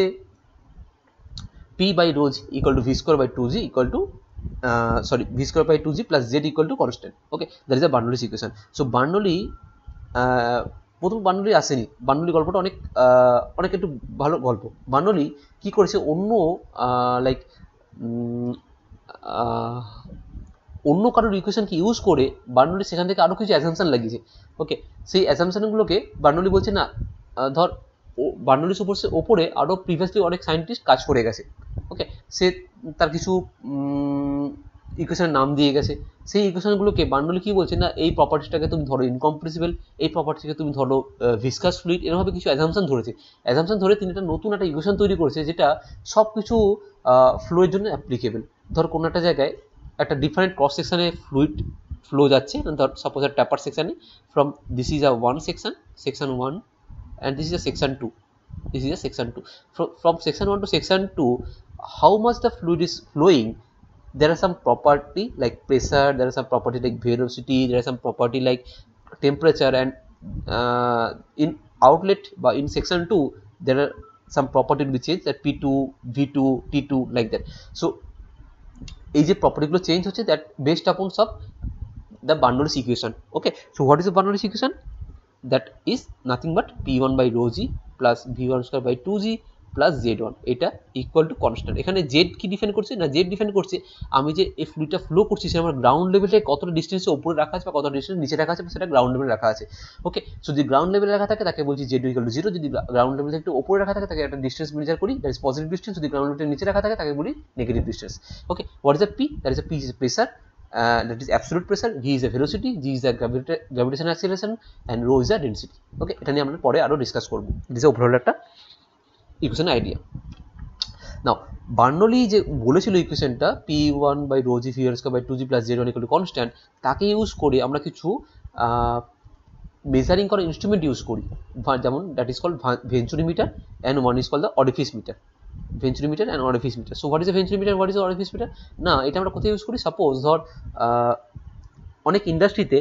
P by rho equal to V square by 2G equal to V square by 2G plus Z equal to constant. Okay, that is a Bernoulli's equation. So Bernoulli প্রথম Burnley আসেনি, Burnley গল্পটা অনেক অনেক একটু ভালো গল্প। Burnley কি করেছে, অন্য লাইক অন্য কারোর ইকুয়েশনকে ইউজ করে বার্নলি সেখান থেকে আরও কিছু অ্যাসাম্পশন লাগিয়েছে। ওকে, সেই অ্যাসাম্পশনগুলোকে বার্নলি বলছে না, ধর বার্নলির ওপরে আরও প্রিভিয়াসলি অনেক সায়েন্টিস্ট কাজ করে গেছে। ওকে, সে তার কিছু ইকুয়েশনের নাম দিয়ে গেছে, সেই ইকুয়েশনগুলোকে বার্নলি কি বলছে না, এই প্রপার্টিটাকে তুমি ধরো ইনকম্প্রেসিবল, এই প্রপার্টিটাকে তুমি ধরো ভিসকাস ফ্লুইড, এরভাবে কিছু অ্যাসাম্পশন ধরেছে। অ্যাসাম্পশন ধরে তিনি একটা নতুন একটা ইকুয়েশন তৈরি করেছে যেটা সব কিছু ফ্লোয়ের জন্য অ্যাপ্লিকেবল। ধর কোনো একটা জায়গায় একটা ডিফারেন্ট ক্রস সেকশনে ফ্লুইড ফ্লো যাচ্ছে, ধর suppose a taper section from this is a one section 1, and this is a section 2, this is a section 2. From section 1 to section 2, how much the fluid is flowing, there are some property like pressure, there are some property like velocity, there are some property like temperature, and in outlet but in section 2 there are some property to be changed, that P2, V2, T2, like that. So এই যে প্রপার্টিগুলো change হচ্ছে, that based আপন সব the Bernoulli's equation. Okay, so what is the Bernoulli's equation? That is nothing but P1 by rho g plus V1 square by 2g plus Z1, এটা equal to constant. এখানে Z কি define করছে না, Z define করছে আমি যে এই ফ্লুইডটা flow করছি সেটা আমার গ্রাউন্ড লেভেলে কতটা ডিস্টেন্সে উপরে রাখা আছে বা কতটা ডিস্টেন্স নিচে রাখা আছে, সেটা গ্রাউন্ড লেভেলে রাখা আছে। ওকে, সো যদি গ্রাউন্ড লেভেলে রাখা থাকে তাকে বলছি জেড ইকুয়াল টু 0, যদি গ্রাউন্ড লেভেল থেকে একটু উপরে রাখা থাকে তাকে একটা ডিস্টেন্স মেজার করি, দ্যাট ইজ পজিটিভ ডিস্টেন্স। যদি গ্রাউন্ড লেভেলের নিচে রাখা থাকে তাকে বলি negative distance. Okay, what is the P? That is a P is a pressure, that is absolute pressure, v is a velocity, g is a gravitational acceleration, and rho is a density. Okay, এটা নিয়ে আমরা পরে আরো discuss করব। This is overall একটা equation idea. নাও Burnley যে বলেছিল ইকুয়েশনটা p1 by rho g v1 square by 2g plus z1 equal to constant, তাকে ইউজ করে আমরা কিছু মেজারিং করার ইনস্ট্রুমেন্ট ইউজ করি, যেমন that is called venturimeter and one is called the orifice meter. Venturimeter and orifice meter. So what is a venturimeter, what is orifice meter? না, এটা আমরা কোথায় ইউজ করি? সাপোজ ধর অনেক ইন্ডাস্ট্রিতে,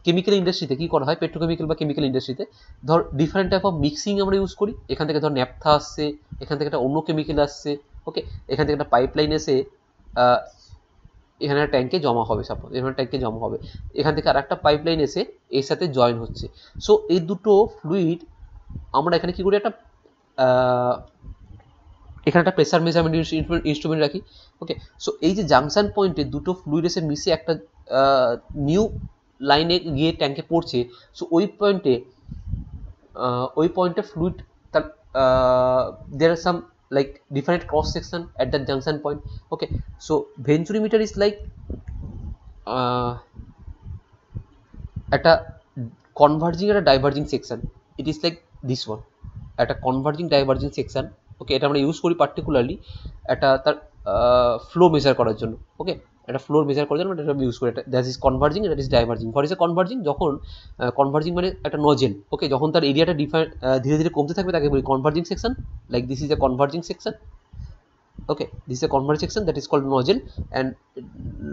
কেমিক্যাল ইন্ডাস্ট্রিতে কি করা হয়, পেট্রোকেমিক্যাল বা কেমিক্যাল ইন্ডাস্ট্রিতে ধর ডিফারেন্ট টাইপ অফ মিক্সিং আমরা ইউজ করি। এখান থেকে ধর ন্যাপথা আসছে, এখান থেকে একটা অন্য কেমিক্যাল আসছে। ওকে, এখান থেকে একটা পাইপ লাইন এসে এখানে একটা ট্যাঙ্কে জমা হবে, সাপোজ এখানে ট্যাঙ্কে জমা হবে, এখান থেকে আর একটা পাইপ লাইন এসে এর সাথে জয়েন হচ্ছে। সো এই দুটো ফ্লুইড আমরা এখানে কি করি, একটা এখানে একটা প্রেসার মেজারমেন্ট ইনস্ট্রুমেন্ট রাখি। ওকে, সো এই যে জাংশন পয়েন্টে দুটো ফ্লুইড এসে মিশে একটা নিউ লাইনে গিয়ে ট্যাঙ্কে পড়ছে, সো ওই পয়েন্টে ফ্লুইড তার there are some like different cross section at that junction point. Okay, so venturimeter is like একটা converging একটা diverging section. It is like this one, একটা converging diverging section. ওকে, এটা আমরা ইউজ করি পার্টিকুলারলি একটা তার ফ্লো মেজার করার জন্য। ওকে, একটা ফ্লোর মেজার করার জন্য এটা ইউজ করি। That is converging, that is diverging. What is a converging? যখন কনভার্জিং মানে একটা নজেল, ওকে, যখন তার এরিয়াটা ধীরে ধীরে কমতে থাকবে তাকে বলি converging section. Like this is a converging section. Okay, this is a converging section, that is called nozzle. And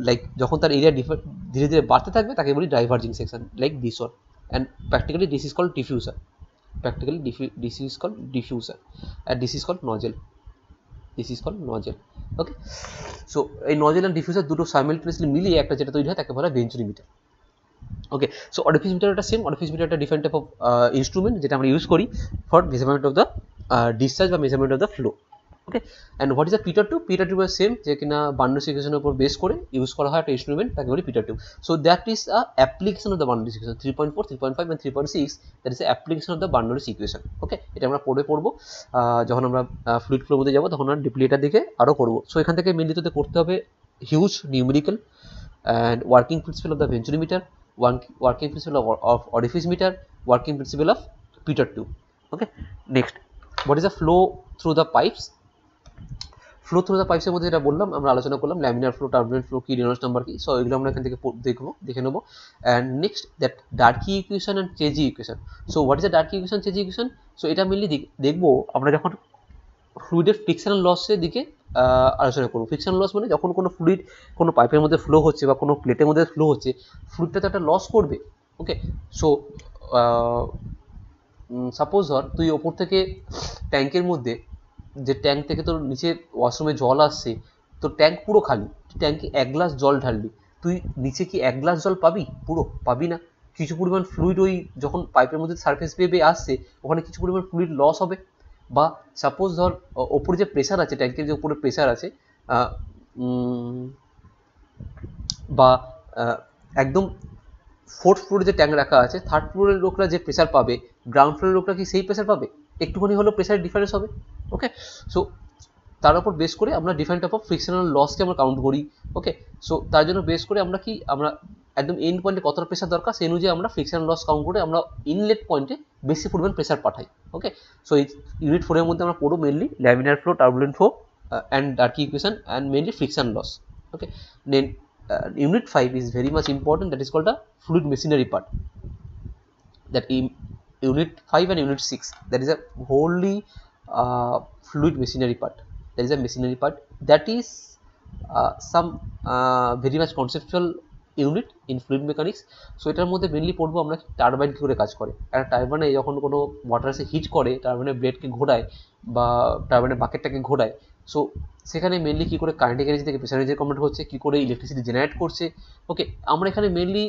like যখন তার এরিয়া ধীরে ধীরে বাড়তে থাকবে তাকে বলি diverging section, like this one. And practically this is called diffuser. Practically this is called diffuser, and this is called nozzle. This is called nozzle. Okay, so এই nozzle and diffuser দুটো simultaneously মিলিয়ে একটা যেটা তৈরি হয় তাকে বলা হয় venturimeter. Okay, so orifice meter একটা সেম, অরিফিস মিটার একটা ডিফারেন্ট টাইপ অফ ইনস্ট্রুমেন্ট যেটা আমরা ইউজ করি for measurement of the discharge বা measurement of the flow. Okay, and what is the Pitot tube? Pitot tube same, যে কিনা Bernoulli's ইকুয়েশনের উপর বেস করে ইউজ করা হয় একটা ইনস্ট্রুমেন্ট, তাকে বলি Pitot tube. So that is a application of the Bernoulli's equation 3.4, 3.5 and 3.6, that is application of the Bernoulli's equation. Okay, এটা আমরা পড়বো যখন আমরা ফ্লুইড ফ্লোর মধ্যে যাবো, তখন আমরা ডিপলি এটার দিকে আরও করবো। সো এখান থেকে মেনলি তোদের করতে হবে huge numerical and working principle of the venturimeter, working principle of orifice meter, working principle of Peter tube. Okay, next, what is the flow through the pipes? Flow through the পাইপসের মধ্যে যেটা বললাম, আমরা আলোচনা করলাম ল্যামিনার ফ্লো, টার্বুলেন্ট ফ্লো কি, Reynolds number কি। So এগুলো আমরা এখান থেকে দেখে নেবো। And next that Darcy equation and Chezy equation. So what is the Darcy equation, Chezy equation? So এটা মেনলি দেখবো আমরা যখন ফ্লুইডের ফ্রিকশনাল লসের দিকে আলোচনা করবো। ফ্রিকশনাল লস মানে যখন কোনো ফ্লুইড কোনো পাইপের মধ্যে ফ্লো হচ্ছে বা কোনো প্লেটের মধ্যে ফ্লো হচ্ছে, ফ্লুইডটা তো একটা লস করবে। ওকে, সো সাপোজ ধর তুই ওপর থেকে ট্যাঙ্কের মধ্যে, যে ট্যাঙ্ক থেকে তোর নিচে ওয়াশরুমে জল আসছে, তোর ট্যাঙ্ক পুরো খালি, ট্যাঙ্কে 1 গ্লাস জল ঢাললি, তুই নিচে কি 1 গ্লাস জল পাবি? পুরো পাবি না। কিছু পরিমাণ ফ্লুইড ওই যখন পাইপের মধ্যে সারফেস বেয়ে আসছে ওখানে কিছু পরিমাণ ফ্লুইড লস হবে, বা সাপোজ ধর ওপরে যে প্রেশার আছে, ট্যাঙ্কের যে উপরে প্রেশার আছে, বা একদম ফোর্থ ফ্লোরে যে ট্যাঙ্ক রাখা আছে, থার্ড ফ্লোরের লোকরা যে প্রেশার পাবে, গ্রাউন্ড ফ্লোরের লোকরা কি সেই প্রেশার পাবে? একটুখানি হলেও প্রেশারের ডিফারেন্স হবে। ওকে, সো তার উপর বেস করে আমরা ডিফারেন্ট টাইপ অফ ফ্রিকশনাল লসকে আমরা কাউন্ট করি। ওকে, সো তার জন্য বেস করে আমরা একদম এন্ড পয়েন্টে কতটা প্রেশার দরকার সেই অনুযায়ী আমরা ফ্রিকশনাল লস কাউন্ট করে আমরা ইনলেট পয়েন্টে বেশি পরিমাণ প্রেশার পাঠাই। ওকে, সো এই ইউনিট 4 এর মধ্যে আমরা পড়বো mainly laminar flow, turbulent flow and Darcy equation and mainly friction loss. Okay, then unit 5 is very much important, that is called the fluid machinery part. That in unit 5 and unit 6, that is a wholly fluid machinery part. There is a machinery part that is some very much conceptual unit in fluid mechanics. So এটার মধ্যে mainly পড়বো আমরা turbine কি করে কাজ করে। একটা টারবাইনে যখন কোনো ওয়াটার এসে হিট করে, টারবাইনের ব্লেডকে ঘোরায় বা টারবাইনের বাকেটটাকে ঘোরায়, সো সেখানে মেনলি কী করে কাইনেটিক এনার্জি থেকে প্রেসার এনার্জি কনভার্ট হচ্ছে, কী করে ইলেকট্রিসিটি জেনারেট করছে। ওকে, আমরা এখানে মেনলি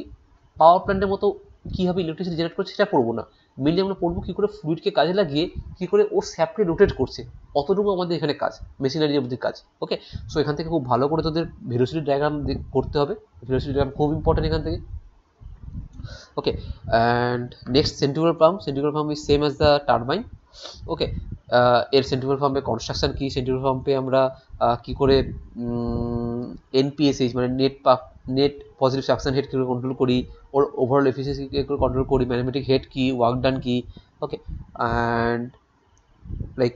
পাওয়ার প্ল্যান্টের মতো কীভাবে ইলেকট্রিসিটি জেনারেট করছে সেটা পড়বো না, মেনলি আমরা পড়বো কী করে ফ্লুইডকে কাজে লাগিয়ে কী করে ও স্যাপকে রোটেট করছে, অতটুকু আমাদের এখানে কাজ, মেশিনারির মধ্যে কাজ। ওকে, সো এখান থেকে খুব ভালো করে তোদের ভেলোসিটি ডায়াগ্রাম করতে হবে, ভেলোসিটি ডায়াগ্রাম খুব ইম্পর্টেন্ট এখান থেকে। Okay, and next centrifugal pump is same as the turbine. Okay, এর সেন্ট্রিফুগাল পাম্পের কনস্ট্রাকশন কি, সেন্ট্রিফুগাল পাম্পে আমরা কি করে এনপিএসএইচ মানে নেট পজিটিভ সাকশন হেড কী করে কন্ট্রোল করি, ওর ওভারঅল এফিসিয়েন্সি কী করে কন্ট্রোল করি, ম্যাথমেটিক হেড কি, ওয়ার্ক ডান কি। ওকে, অ্যান্ড লাইক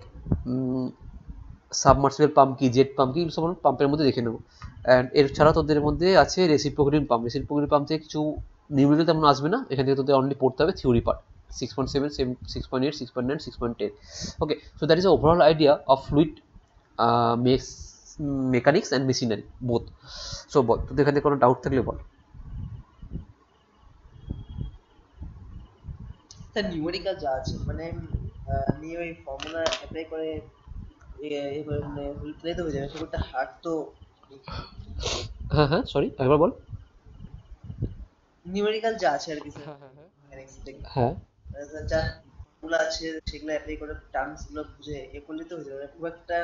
সাবমার্সিবল পাম্প কি, জেট পাম্প কি, এগুলো সব পাম্পের মধ্যে দেখে নেবো। অ্যান্ড এর ছাড়া তোদের মধ্যে আছে রেসিপ্রোকেটিং পাম্প। রেসিপ্রোকেটিং পাম্প থেকে কিছু নিউমেরিক্যাল তেমন আসবে না, এখান থেকে তোদের অনলি পড়তে হবে theory part 6.7, 6.8, 6.9, 6.10. Okay, so that is the overall idea of fluid mechanics and machinery both. So বল তোদের এখান থেকে কোনো ডাউট থাকলে বল। স্যার নিউমেরিক্যাল যা আছে মানে নিয়ে ওই ফর্মুলা অ্যাপ্লাই করে মানে প্লে তো হয়ে যাবে, সেটা হার্ড তো। হ্যাঁ হ্যাঁ, সরি একবার বল। নিউমেরিক্যাল যা আছে আর কি স্যার, হ্যাঁ যা ফর্মুলা আছে সেগুলো অ্যাপ্লাই করে টার্মস গুলো বুঝে এ করলে তো হয়ে যাবে, খুব একটা।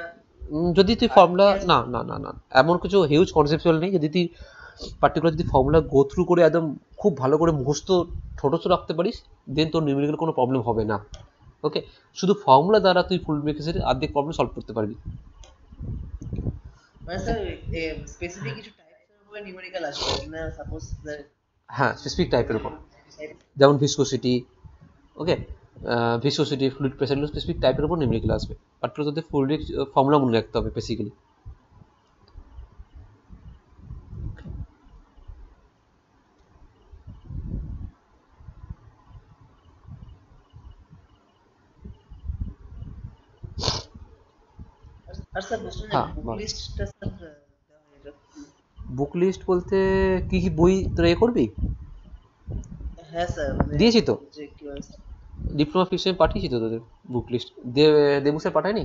যদি তুই ফর্মুলা না না না না এমন কিছু হিউজ কনসেপচুয়াল নেই, যদি তুই পার্টিকুলার যদি ফর্মুলা গো থ্রু করে একদম খুব ভালো করে মুখস্থ ছোটো ছোটো রাখতে পারিস, দেন তোর নিউমেরিক্যাল কোনো প্রবলেম হবে না। ওকে, শুধু ফর্মুলা দ্বারা তুই ফুল মেকেসের অর্ধেক প্রবলেম সলভ করতে পারবি। মানে স্যার স্পেসিফিক কিছু টাইপসের উপরে নিউমেরিক্যাল আসবে কিনা, সাপোজ হ্যাঁ স্পেসিফিক টাইপের উপর, যেমন ভিসকোসিটি। ওকে, ভিসকোসিটি, ফ্লুইড প্রেসার, এগুলো স্পেসিফিক টাইপের উপর নিউমেরিক্যাল আসবে। পার্টিকুলার তোদের ফ্লুইড ফর্মুলা মনে রাখতে হবে বেসিক্যালি। আর স্যার বুঝলেন বুক লিস্টটা স্যার বুক লিস্ট বলতে কি কি বই তোরা করবি? হ্যাঁ স্যার দিয়েছি তো, যে কি ডিপ্লোমা ফিক্সে পাঠিয়েছি তো তোদের বুক লিস্ট, দেবু স্যার পাঠায়নি?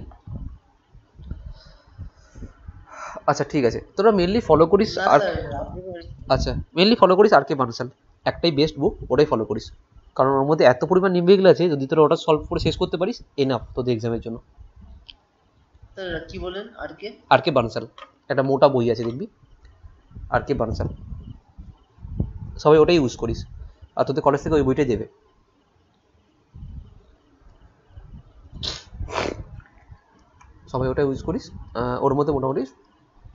আচ্ছা ঠিক আছে, তোরা মেনলি ফলো করিস আর আচ্ছা মেনলি ফলো করিস আর কে বানসাল, একটাই বেস্ট বুক, ওটাই ফলো করিস, কারণ ওর মধ্যে এত পরিমাণ নিউমেরিক্যাল আছে, যদি তোরা ওটা সলভ করে শেষ করতে পারিস এনাফ তোদের এক্সামের জন্য। স্যার কি বলেন আর কে বানসাল একটা মোটা বই আছে দেখবি, আর কে বানসাল, সবাই ওটাই ইউজ করিস, আর তোদের কলেজ থেকে ওই বইটাই দেবে। সবাই ওটা ইউজ করিস, ওর মধ্যে মোটামুটি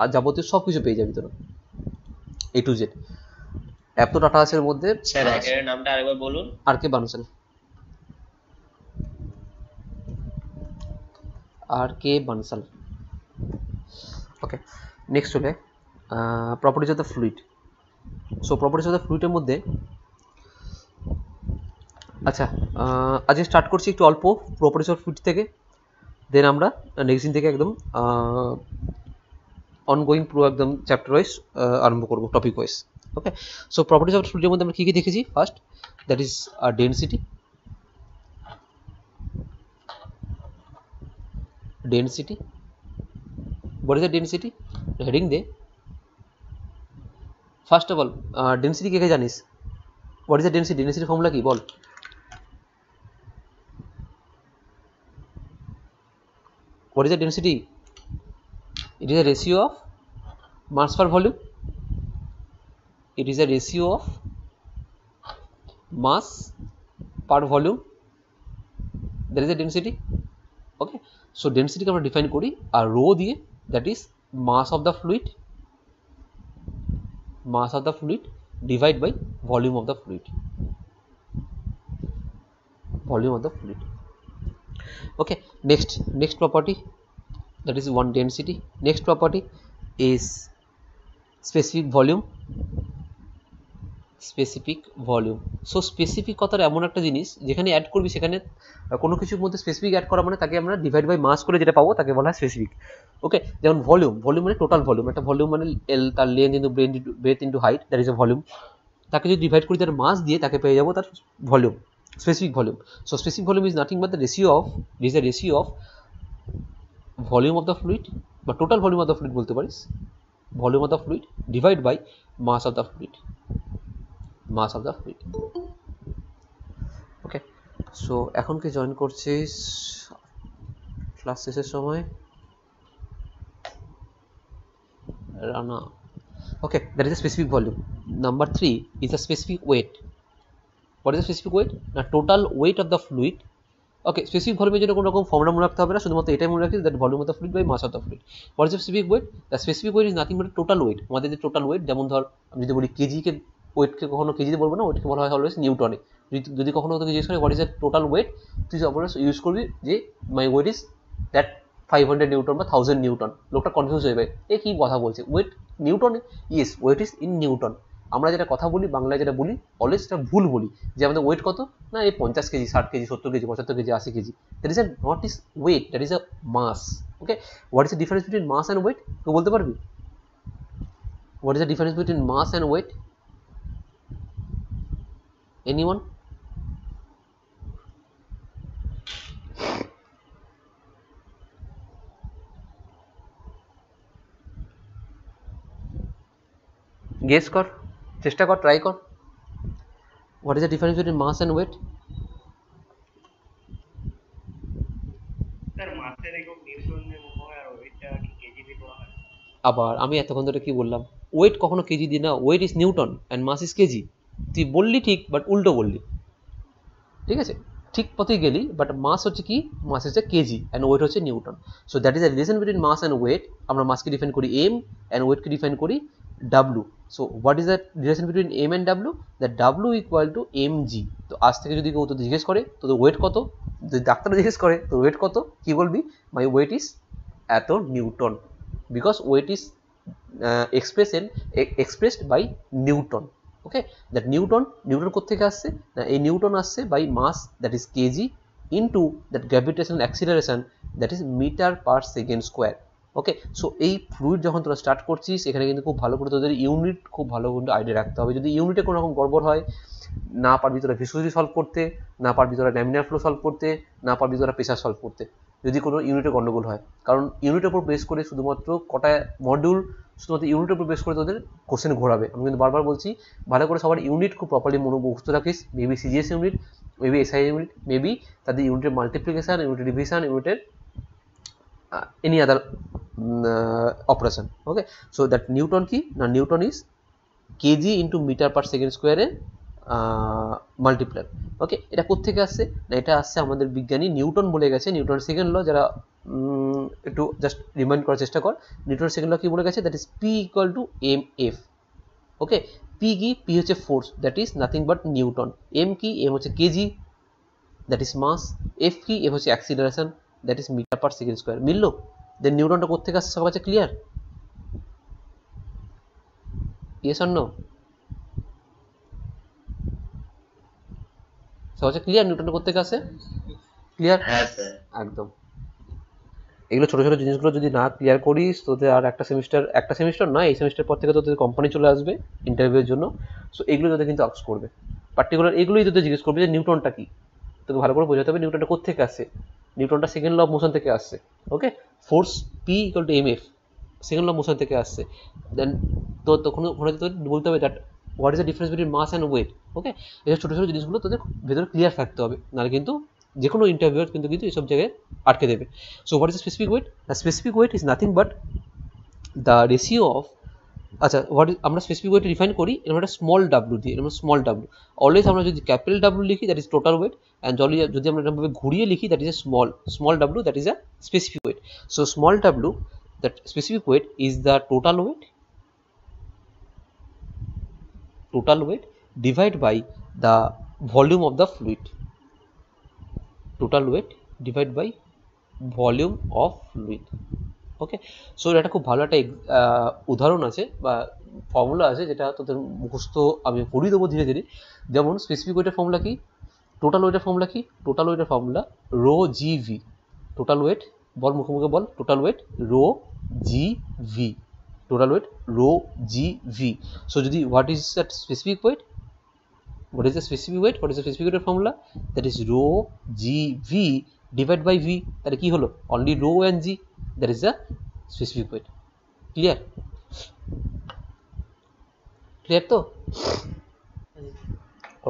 আর যাবতীয় সব কিছু পেয়ে যাবি তোরা, এ টু জেড। এত ডাটা আছে এর মধ্যে। স্যার এর নামটা আরেকবার বলুন। R K Bansal, R K Bansal. Okay, next চলে properties of the fluid. So properties of the ফ্লুইডের মধ্যে আচ্ছা আজকে স্টার্ট করছি একটু অল্প প্রপার্টিজ অফ ফ্লুইড থেকে, দেন আমরা নেক্সট দিন থেকে একদম অনগোয়িং পুরো একদম চ্যাপ্টার ওয়াইজ আরম্ভ করবো, topic wise. Okay, so properties of ফ্লুইডের মধ্যে আমরা কী কী দেখেছি? First that is density. Density, what is the density? Heading দে। ফার্স্ট অফ অল ডেনসিটি কে কে জানিস? What is the density? Density formula কি বল? What is the density? It is a ratio of mass per volume. It is a ratio of mass per volume. That is the density. Okay. So density কে আমরা define করি আর rho দিয়ে, that is mass of the fluid. Mass of the fluid divided by volume of the fluid. Volume of the fluid. Okay. Next property, that is one density. Next property is specific volume. Specific volume. So specific কথার এমন একটা জিনিস যেখানে add করবি সেখানে কোনো কিছুর মধ্যে স্পেসিফিক অ্যাড করা মানে তাকে আমরা ডিভাইড বাই মাস করে যেটা পাবো তাকে বলা হয় স্পেসিফিক। ওকে, যেমন ভলিউম, ভলিউম মানে টোটাল ভলিউম। একটা ভলিউম মানে এল, তার length into breadth into height, that is a volume. তাকে যদি ডিভাইড করি তার মাস দিয়ে তাকে পেয়ে যাবো তার volume, specific volume. So specific volume is nothing but the ratio of, is a ratio of volume of the fluid বা total volume of the fluid বলতে পারিস, volume of the fluid divide by mass of the fluid, mass of the fluid. Okay, so এখন কি join করছিস class শেষের সময়? Rana. Okay, that is a specific volume. Number 3 is a specific weight. What is a specific weight? না, total weight of the fluid. Okay, specific ভলিউমের জন্য কোনো রকম ফর্মুলা মনে রাখতে হবে না, শুধুমাত্র এটাই মনে রাখিস, that volume of the fluid by mass of the fluid. What is specific weight? The specific weight is nothing but total weight. আমাদের যে টোটাল ওয়েট, যেমন ধর আমি যদি বলি কেজিকে, ওয়েটকে কখনো কেজিতে বলবো না, ওয়েটকে বলা হয় অলওয়েজ নিউটনে। যদি কখনো তোকে জিজ্ঞেস করে what is the total wait, তুই অলওয়েজ ইউজ করবি যে মাই ওয়েট ইজ দ্যাট 500 নিউটন বা 1000 নিউটন। লোকটা কনফিউজ হয়ে যাবে, এ কি কথা বলছে, ওয়েট নিউটনে? Yes, weight is in Newton. আমরা যেটা কথা বলি, বাংলায় যেটা বলি অলওয়েজ সেটা ভুল বলি, যে আমাদের ওয়েট কত, না এই 50 KG, 60 KG, 70 KG, 75 KG, 80 KG. That is not is weight, that is a mass. Okay, what is the difference between mass and weight? তুই বলতে পারবি? What is the difference between mass and weight? Anyone? Guess কর, চেষ্টা কর, try কর। What is the difference between mass and weight? আবার আমি এতক্ষণ ধরে কি বললাম, ওয়েট কখনো কেজি দিই না, weight is Newton and mass is KG. তুই বললি ঠিক, বাট উল্টো বললি। ঠিক আছে, ঠিক পথেই গেলি, বাট মাস হচ্ছে কি, মাস হচ্ছে কেজি অ্যান্ড ওয়েট হচ্ছে Newton. So that is the relation between mass and weight. আমরা মাসকে ডিফাইন করি এম অ্যান্ড ওয়েটকে ডিফাইন করি W. So what is the relation between M and W? That W equal to M G. তো আজ থেকে যদি কেউ তোদের জিজ্ঞেস করে তোদের ওয়েট কত, যদি ডাক্তার জিজ্ঞেস করে তোর ওয়েট কত, কি বলবি? মাই ওয়েট ইজ এত Newton, because weight is expressed by Newton. Okay, that Newton কোত্থেকে আসছে না, এই নিউটন আসছে by mass, that is KG, into that gravitational acceleration, that is metre per second square. Okay, so এই fluid যখন তোরা start করছিস, এখানে কিন্তু খুব ভালো করে তোদের ইউনিট খুব ভালো করে আইডিয়া রাখতে হবে। যদি ইউনিটে কোনো রকম গড়বড় হয়, না পারবি তোরা ভিসকোসিটি সলভ করতে, না পারবি তোরা ল্যামিনার ফ্লো সলভ করতে, না পারবি তোরা প্রেসার সলভ করতে, যদি কোনো ইউনিটে গন্ডগোল হয়। কারণ ইউনিটের উপর বেস করে শুধুমাত্র কটা মডিউল, শুধুমাত্র ইউনিটের উপর বেস করে তোদের কোশ্চেন ঘোরাবে। আমি কিন্তু বারবার বলছি, ভালো করে সবার ইউনিট খুব প্রপারলি মুখস্থ রাখিস। Maybe CGS unit, maybe SI unit, maybe তাদের ইউনিটের মাল্টিপ্লিকেশন, ইউনিটের ডিভিশন, ইউনিটের any other operation. Okay, so that Newton কি না, Newton is KG into metre per second স্কোয়ারের মাল্টিপ্লায়ার। ওকে, এটা কোত্থেকে আসছে না, এটা আসছে আমাদের বিজ্ঞানী নিউটন বলে গেছে। নিউটন সেকেন্ড ল, যারা একটু জাস্ট রিমাইন্ড করার চেষ্টা কর, নিউটন সেকেন্ড ল কি বলে গেছে, that is P equal to M F. Okay, P কি, পি হচ্ছে force, that is nothing but newton. M কি, এম হচ্ছে KG, that is mass. F কি, এফ হচ্ছে acceleration, that is metre per second square. মিললো? Then নিউটনটা কোত্থেকে আসছে সবার কাছে ক্লিয়ার? Yes or no? সবার কাছে ক্লিয়ার নিউটনটা কোত্থেকে আসে? ক্লিয়ার? হ্যাঁ স্যার, একদম। এগুলো ছোটো ছোটো জিনিসগুলো যদি না ক্লিয়ার করিস, তোদের আর একটা সেমিস্টার নয়, এই সেমিস্টার পর থেকে তোদের কোম্পানি চলে আসবে ইন্টারভিউর জন্য। সো এগুলো তোদের কিন্তু আস্ক করবে, পার্টিকুলার এগুলোই তোদের জিজ্ঞেস করবে যে নিউটনটা কি। তোকে ভালো করে বোঝাতে হবে নিউটনটা কোত্থেকে আসে। নিউটনটা সেকেন্ড ল অফ মোশন থেকে আসছে। Okay, force P equal to M F, second law of motion থেকে আসছে। দেন তো তখন ওখানে তোদের বলতে হবে that what is the difference between mass and weight. Okay, এসব ছোটো ছোটো জিনিসগুলো তোদের ভেতরে ক্লিয়ার থাকতে হবে, নাহলে কিন্তু যে কোনো ইন্টারভিউয়ার কিন্তু এইসব জায়গায় আটকে দেবে। So what is the specific weight? The specific weight is nothing but the ratio of, আচ্ছা হোয়াট ইজ, আমরা স্পেসিফিক ওয়েট ডিফাইন করি এরকম একটা স্মল ডাব্লু দিয়ে, এরকম স্মল ডাব্লু। অলওয়েজ আমরা যদি ক্যাপিটাল ডাব্লু লিখি that is total weight, and যদি আমরা এরকমভাবে ঘুরিয়ে লিখি that is a small W, that is a specific weight. So small W, that specific weight is the total weight divided by the volume of the fluid. Total weight divided by volume of fluid. Okay, so এটা খুব ভালো একটা উদাহরণ আছে বা formula আছে যেটা তোদের মুখস্থ আমি পড়িয়ে দেবো ধীরে ধীরে। যেমন স্পেসিফিক ওয়েটের ফর্মুলা কি, টোটাল ওয়েটের ফর্মুলা কি, টোটাল ওয়েটের formula rho G V. Total weight বল, মুখে মুখে বল, total weight rho G V, total weight rho gv. So যদি what is that specific weight, what is the specific weight, what is the specific weight formula, that is rho gv divided by v, তাহলে কি হলো only rho and g, that is the specific weight. Clear? Clear তো?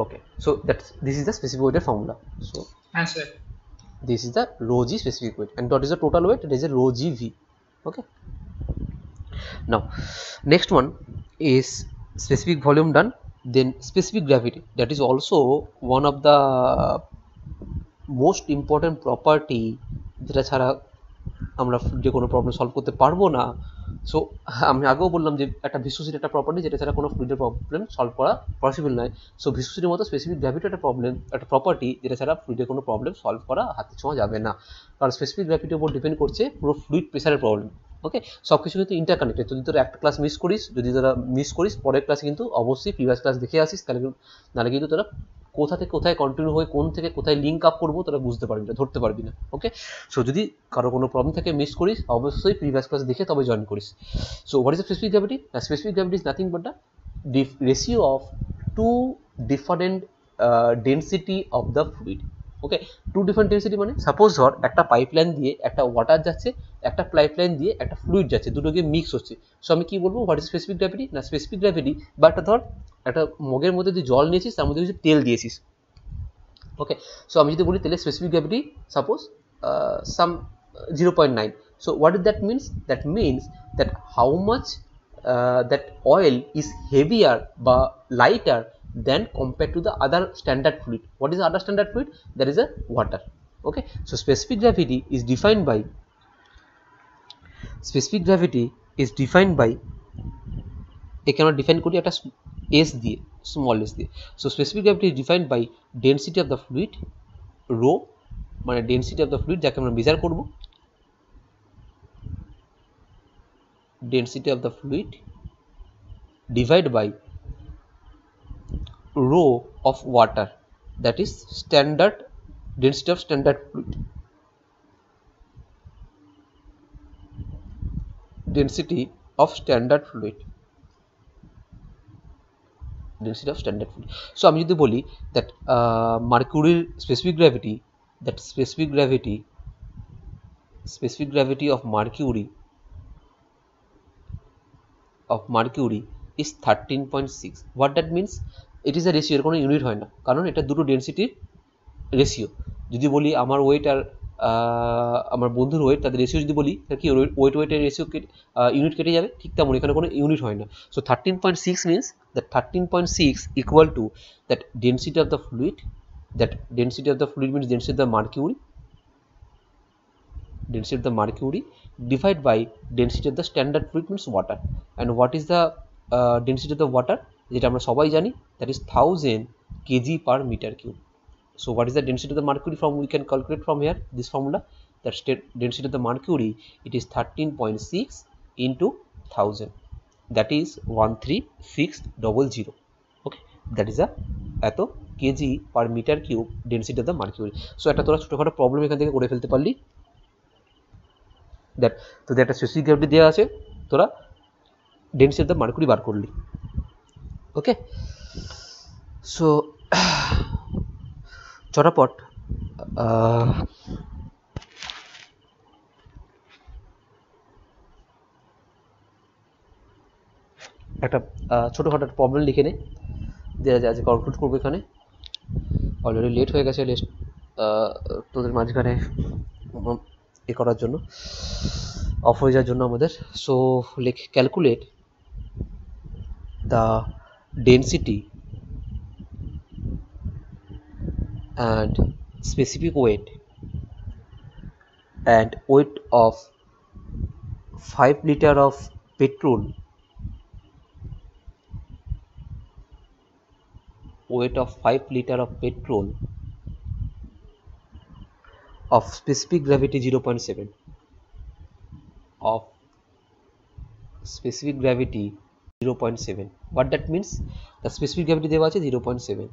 Okay, so this is the specific weight formula. So answer, this is the rho g specific weight, and what is the total weight, it is a rho gv. Okay, now next one is specific volume done, then specific gravity, that is also one of the most important property যেটা ছাড়া আমরা যে কোনো problem solve করতে পারবো না। So আমি আগেও বললাম যে একটা ভিসোসিটি একটা প্রপার্টি যেটা ছাড়া কোনো ফ্লুইডের প্রবলেম সলভ করা পসিবল নয়। সো ভিসোসিটির মতো স্পেসিফিক গ্র্যাভিটি একটা প্রপার্টি যেটা ছাড়া ফ্লুইডের কোনো প্রবলেম সলভ করা হাতে ছোঁয়া যাবে না, কারণ স্পেসিফিক গ্র্যাভিটির উপর ডিপেন্ড করছে পুরো ফ্লুইড প্রেসারের প্রবলেম। ওকে, সব কিছু কিন্তু ইন্টারকানেক্টেড। যদি তোরা একটা ক্লাস মিস করিস, পরের ক্লাসে কিন্তু অবশ্যই প্রিভিয়াস ক্লাস দেখে আসিস, নাহলে কিন্তু তোরা কোথা থেকে কোথায় কন্টিনিউ হয়ে কোন থেকে কোথায় লিঙ্ক আপ করবো তোরা বুঝতে পারবি না, ধরতে পারবি না। ওকে, সো যদি কারো কোনো প্রবলেম থেকে মিস করিস অবশ্যই প্রিভিয়াস ক্লাস দেখে তবে জয়েন করিস। So what is the specific gravity? Specific gravity is nothing but the ratio of two different density of the fluid. Okay, two different density মানে সাপোজ ধর একটা পাইপলাইন দিয়ে একটা ওয়াটার যাচ্ছে, একটা পাইপলাইন দিয়ে একটা ফ্লুইড যাচ্ছে, দুটোকে মিক্স হচ্ছে। সো আমি কি বলবো হোয়াট ইজ স্পেসিফিক গ্র্যাভিটি? না স্পেসিফিক গ্র্যাভিটি বা একটা ধর একটা মগের মধ্যে তুই জল নিয়েছিস, তার মধ্যে কিছু তেল দিয়েছিস। ওকে, সো আমি যদি বলি তেলের specific gravity suppose some 0.9. so what does that means? That means that how much that oil is heavier বা lighter than compared to the other standard fluid. What is the other standard fluid? That is a water. Okay, so specific gravity is defined by এখানে define করি একটা s দিয়ে, small s দিয়ে। So specific gravity is defined by density of the fluid, rho মানে density of the fluid যাকে আমরা measure করব, density of the fluid divide by rho of water, that is standard density of standard fluid, density of standard fluid, density of standard fluid. So আমি যদি বলি that mercuryর specific gravity of mercury is 13.6. what that means? it is a ratio, এর কোনো unit হয় না, কারণ এটা দুটো ডেন্সিটির রেশিও। যদি বলি আমার ওয়েট আর আমার বন্ধুর ওয়েট, তাদের রেশিও যদি বলি কি ওয়েটের রেশিও ইউনিট কেটে যাবে, ঠিক তেমন এখানে কোনো ইউনিট হয় না। So 13.6 means that 13.6 equal to that density of the fluid, that density of the fluid means density of the mercury divided by density of the standard fluid means water. And what is the density of the water? যেটা আমরা সবাই জানি, that is 1000 kg per meter cube. So what is the density of the mercury? From we can calculate from here this formula, that density of the mercury, it is 13.6 into 1000, that is 13600. okay, that is a এত KG per metre cube density of the mercury. So একটা তোরা ছোটোখাটো problem এখান থেকে করে ফেলতে পারলি, that তোদের একটা স্পেসিফিক গ্র্যাভিটি দেওয়া আছে, তোরা ডেন্সিটি অফ দ্য মার্কিউরি বার করলি। ওকে, সো চটাপট একটা ছোটোখাটো প্রবলেম লিখে নে, দিয়ে আজকে কনক্লুড করবো এখানে, অলরেডি লেট হয়ে গেছে তোদের মাঝখানে এ করার জন্য, অফ হয়ে যাওয়ার জন্য আমাদের। So calculate the density and specific weight of 5 liter of petrol, of specific gravity 0.7, of specific gravity 0.7. What that means? The specific gravity দেওয়া আছে 0.7.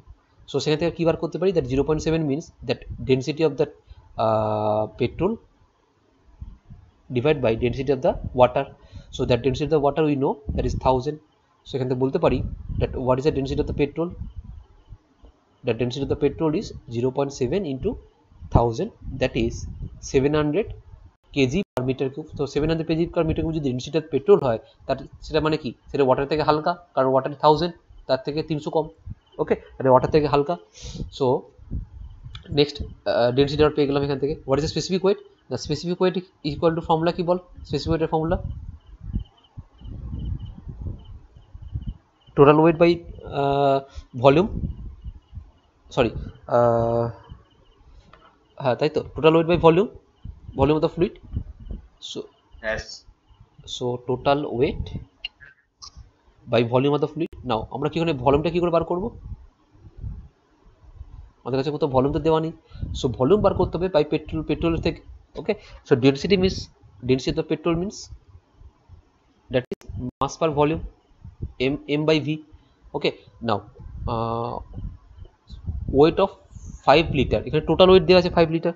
So সেখান থেকে কি বার করতে পারি? That 0.7 means that density of the petrol divided by density of the water. So that density of the water we know, that is 1000. So এখান থেকে বলতে পারি that what is the density of the petrol? The density of the petrol is 0.7 into 1000, that is 700 kg per meter cube. তো 700 kg per meter cube যদি density of petrol হয়, তার সেটা মানে কি, সেটা ওয়াটার থেকে হালকা, কারণ ওয়াটার 1000, তার থেকে 300 কম। ওকে, এটা ওয়াটার থেকে হালকা। সো নেক্সট ডেনসিটি আর পেয়ে গেলাম এখান থেকে। What is the specific weight? The specific weight equal to formula কি বল? স্পেসিফিক ওয়েটের formula total weight by volume, sorry হ্যাঁ তাই তো, total weight by volume of the fluid. So total weight by volume of the fluid. Now আমরা কি করে ভলিউমটা কি করে বার করবো? আমাদের কাছে কোথাও ভলিউম তো দেওয়া নেই। সো ভলিউম বার করতে হবে বাই পেট্রোলের থেকে। Okay, so density means, density of petrol means that is mass per volume, m by v. Okay, now weight of 5 litre, এখানে টোটাল ওয়েট দেওয়া আছে 5 লিটার,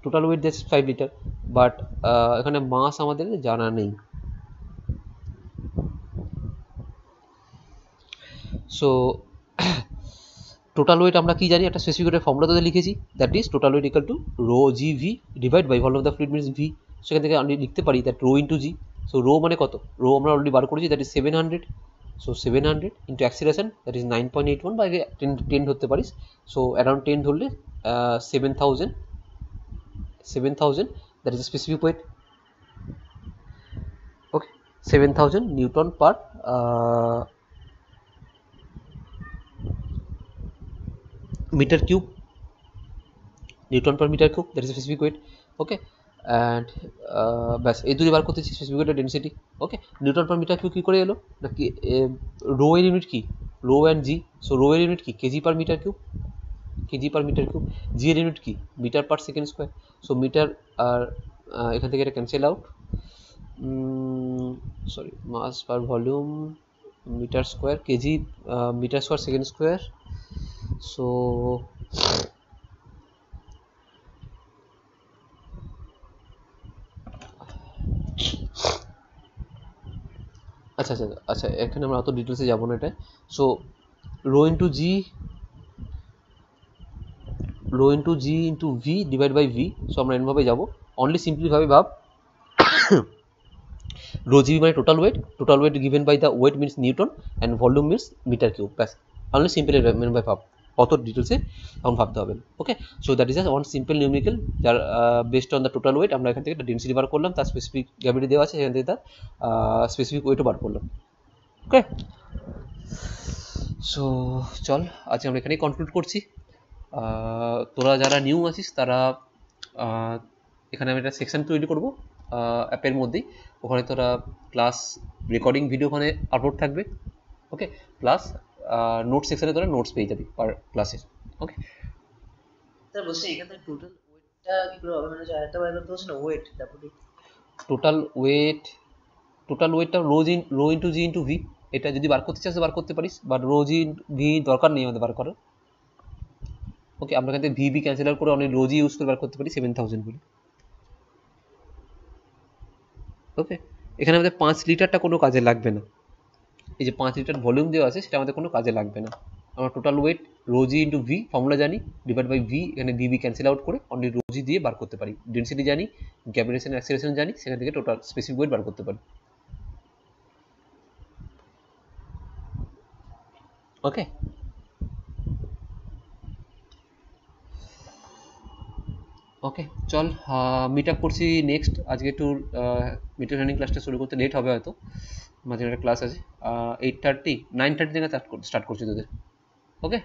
টোটাল ওয়েট দেওয়া আছে 5 লিটার, বাট এখানে মাস আমাদের জানা নেই। সো টোটাল ওয়েট আমরা কি জানি, একটা স্পেসিফিক ওয়েটের ফর্মুলা তোদের লিখেছি, that is total weight equal to rho G V divide by volume of the fluid means V. সেখান থেকে আমি লিখতে পারি that rho into G. So rho মানে কত? রো আমরা অলরেডি বার করেছি, that is 700। So 700 into acceleration, that is 9.81, বা 10 ধরতে পারিস। সো অ্যারাউন্ড 10 ধরলে 7000, that is specific weight. Okay, 7000 newton per meter cube, newton per metre cube, that is specific weight. Okay, and ব্যাস এই দুটি বার করতেছি স্পেসিফিক ওয়েটের density. Okay, newton per metre cube কী করে এলো? না কি রো এর ইউনিট কি? Rho and G. So rho এর ইউনিট কি? Kg per metre cube, G এর ইউনিট কি? Metre per second square. So metre আর এখান থেকে এটা cancel out, sorry, mass per volume metre square, kg metre square second square. So আচ্ছা, এখানে আমরা অত ডিটেলসে যাবো না এটা। So rho into G into V divide by V. So আমরা এরভাবে যাবো, অনলি সিম্পলিভাবে ভাব, রো জি মানে total weight given by the weight means newton and volume means metre cube. ব্যাস, অনলি সিম্পল এরভাবে ভাব, অত ডিটেলসে তখন ভাবতে হবে। Okay, so that is one simple numerical, যার based on the total wait আমরা এখান থেকে ডেনসিটি বার করলাম, তার স্পেসিফিক গ্র্যাভিটি দেওয়া আছে, এখান থেকে তার স্পেসিফিক ওয়েটও বার করলাম। ওকে, সো চল আজকে আমরা এখানেই কনক্লুড করছি। তোরা যারা নিউ আছিস তারা এখানে আমি একটা সেকশন তৈরি করবো অ্যাপের মধ্যেই, ওখানে তোরা ক্লাস রেকর্ডিং ভিডিও ওখানে আপলোড থাকবে। ওকে, প্লাস নোট সেকশনে তোরা নোটস পেয়ে যাবি পার ক্লাসের। ওকে স্যার বলছি এখানে টোটাল ওয়েটটা কি করে হবে, মানে আরেকটা বার করতে বলছেন ওয়েট ডাব্লিউ, টোটাল ওয়েটটা rho into G into V, এটা যদি বার করতে চাস বার করতে পারিস, বাট রো জি ভি দরকার নেই আমাদের বার করার। ওকে, আমরা এখান থেকে ভি ক্যান্সেল আউট করে অনেক রো জি ইউজ করে বার করতে পারি 7000 বলে। ওকে, এখানে আমাদের 5 লিটারটা কোনো কাজে লাগবে না, এই যে 5 লিটার ভলিউম দেওয়া আছে সেটা আমাদের কোনো কাজে লাগবে না। আমরা টোটাল ওয়েট রো জি ইন্টু ভি ফর্মুলা জানি, ডিভাইড বাই ভি, এখানে ভি ক্যান্সেল আউট করে অনলি রো জি দিয়ে বার করতে পারি। ডেনসিটি জানি, গ্র্যাভিটেশন অ্যাক্সিলারেশন জানি, সেখান থেকে টোটাল স্পেসিফিক ওয়েট বার করতে পারি। ওকে, ওকে, চল মিট আপ করছি নেক্সট। আজকে একটু মিটার রানিং ক্লাসটা শুরু করতে লেট হবে হয়তো, মাঝে একটা ক্লাস আছে। 8:30 9:30 থেকে স্টার্ট করছি তোদের। ওকে।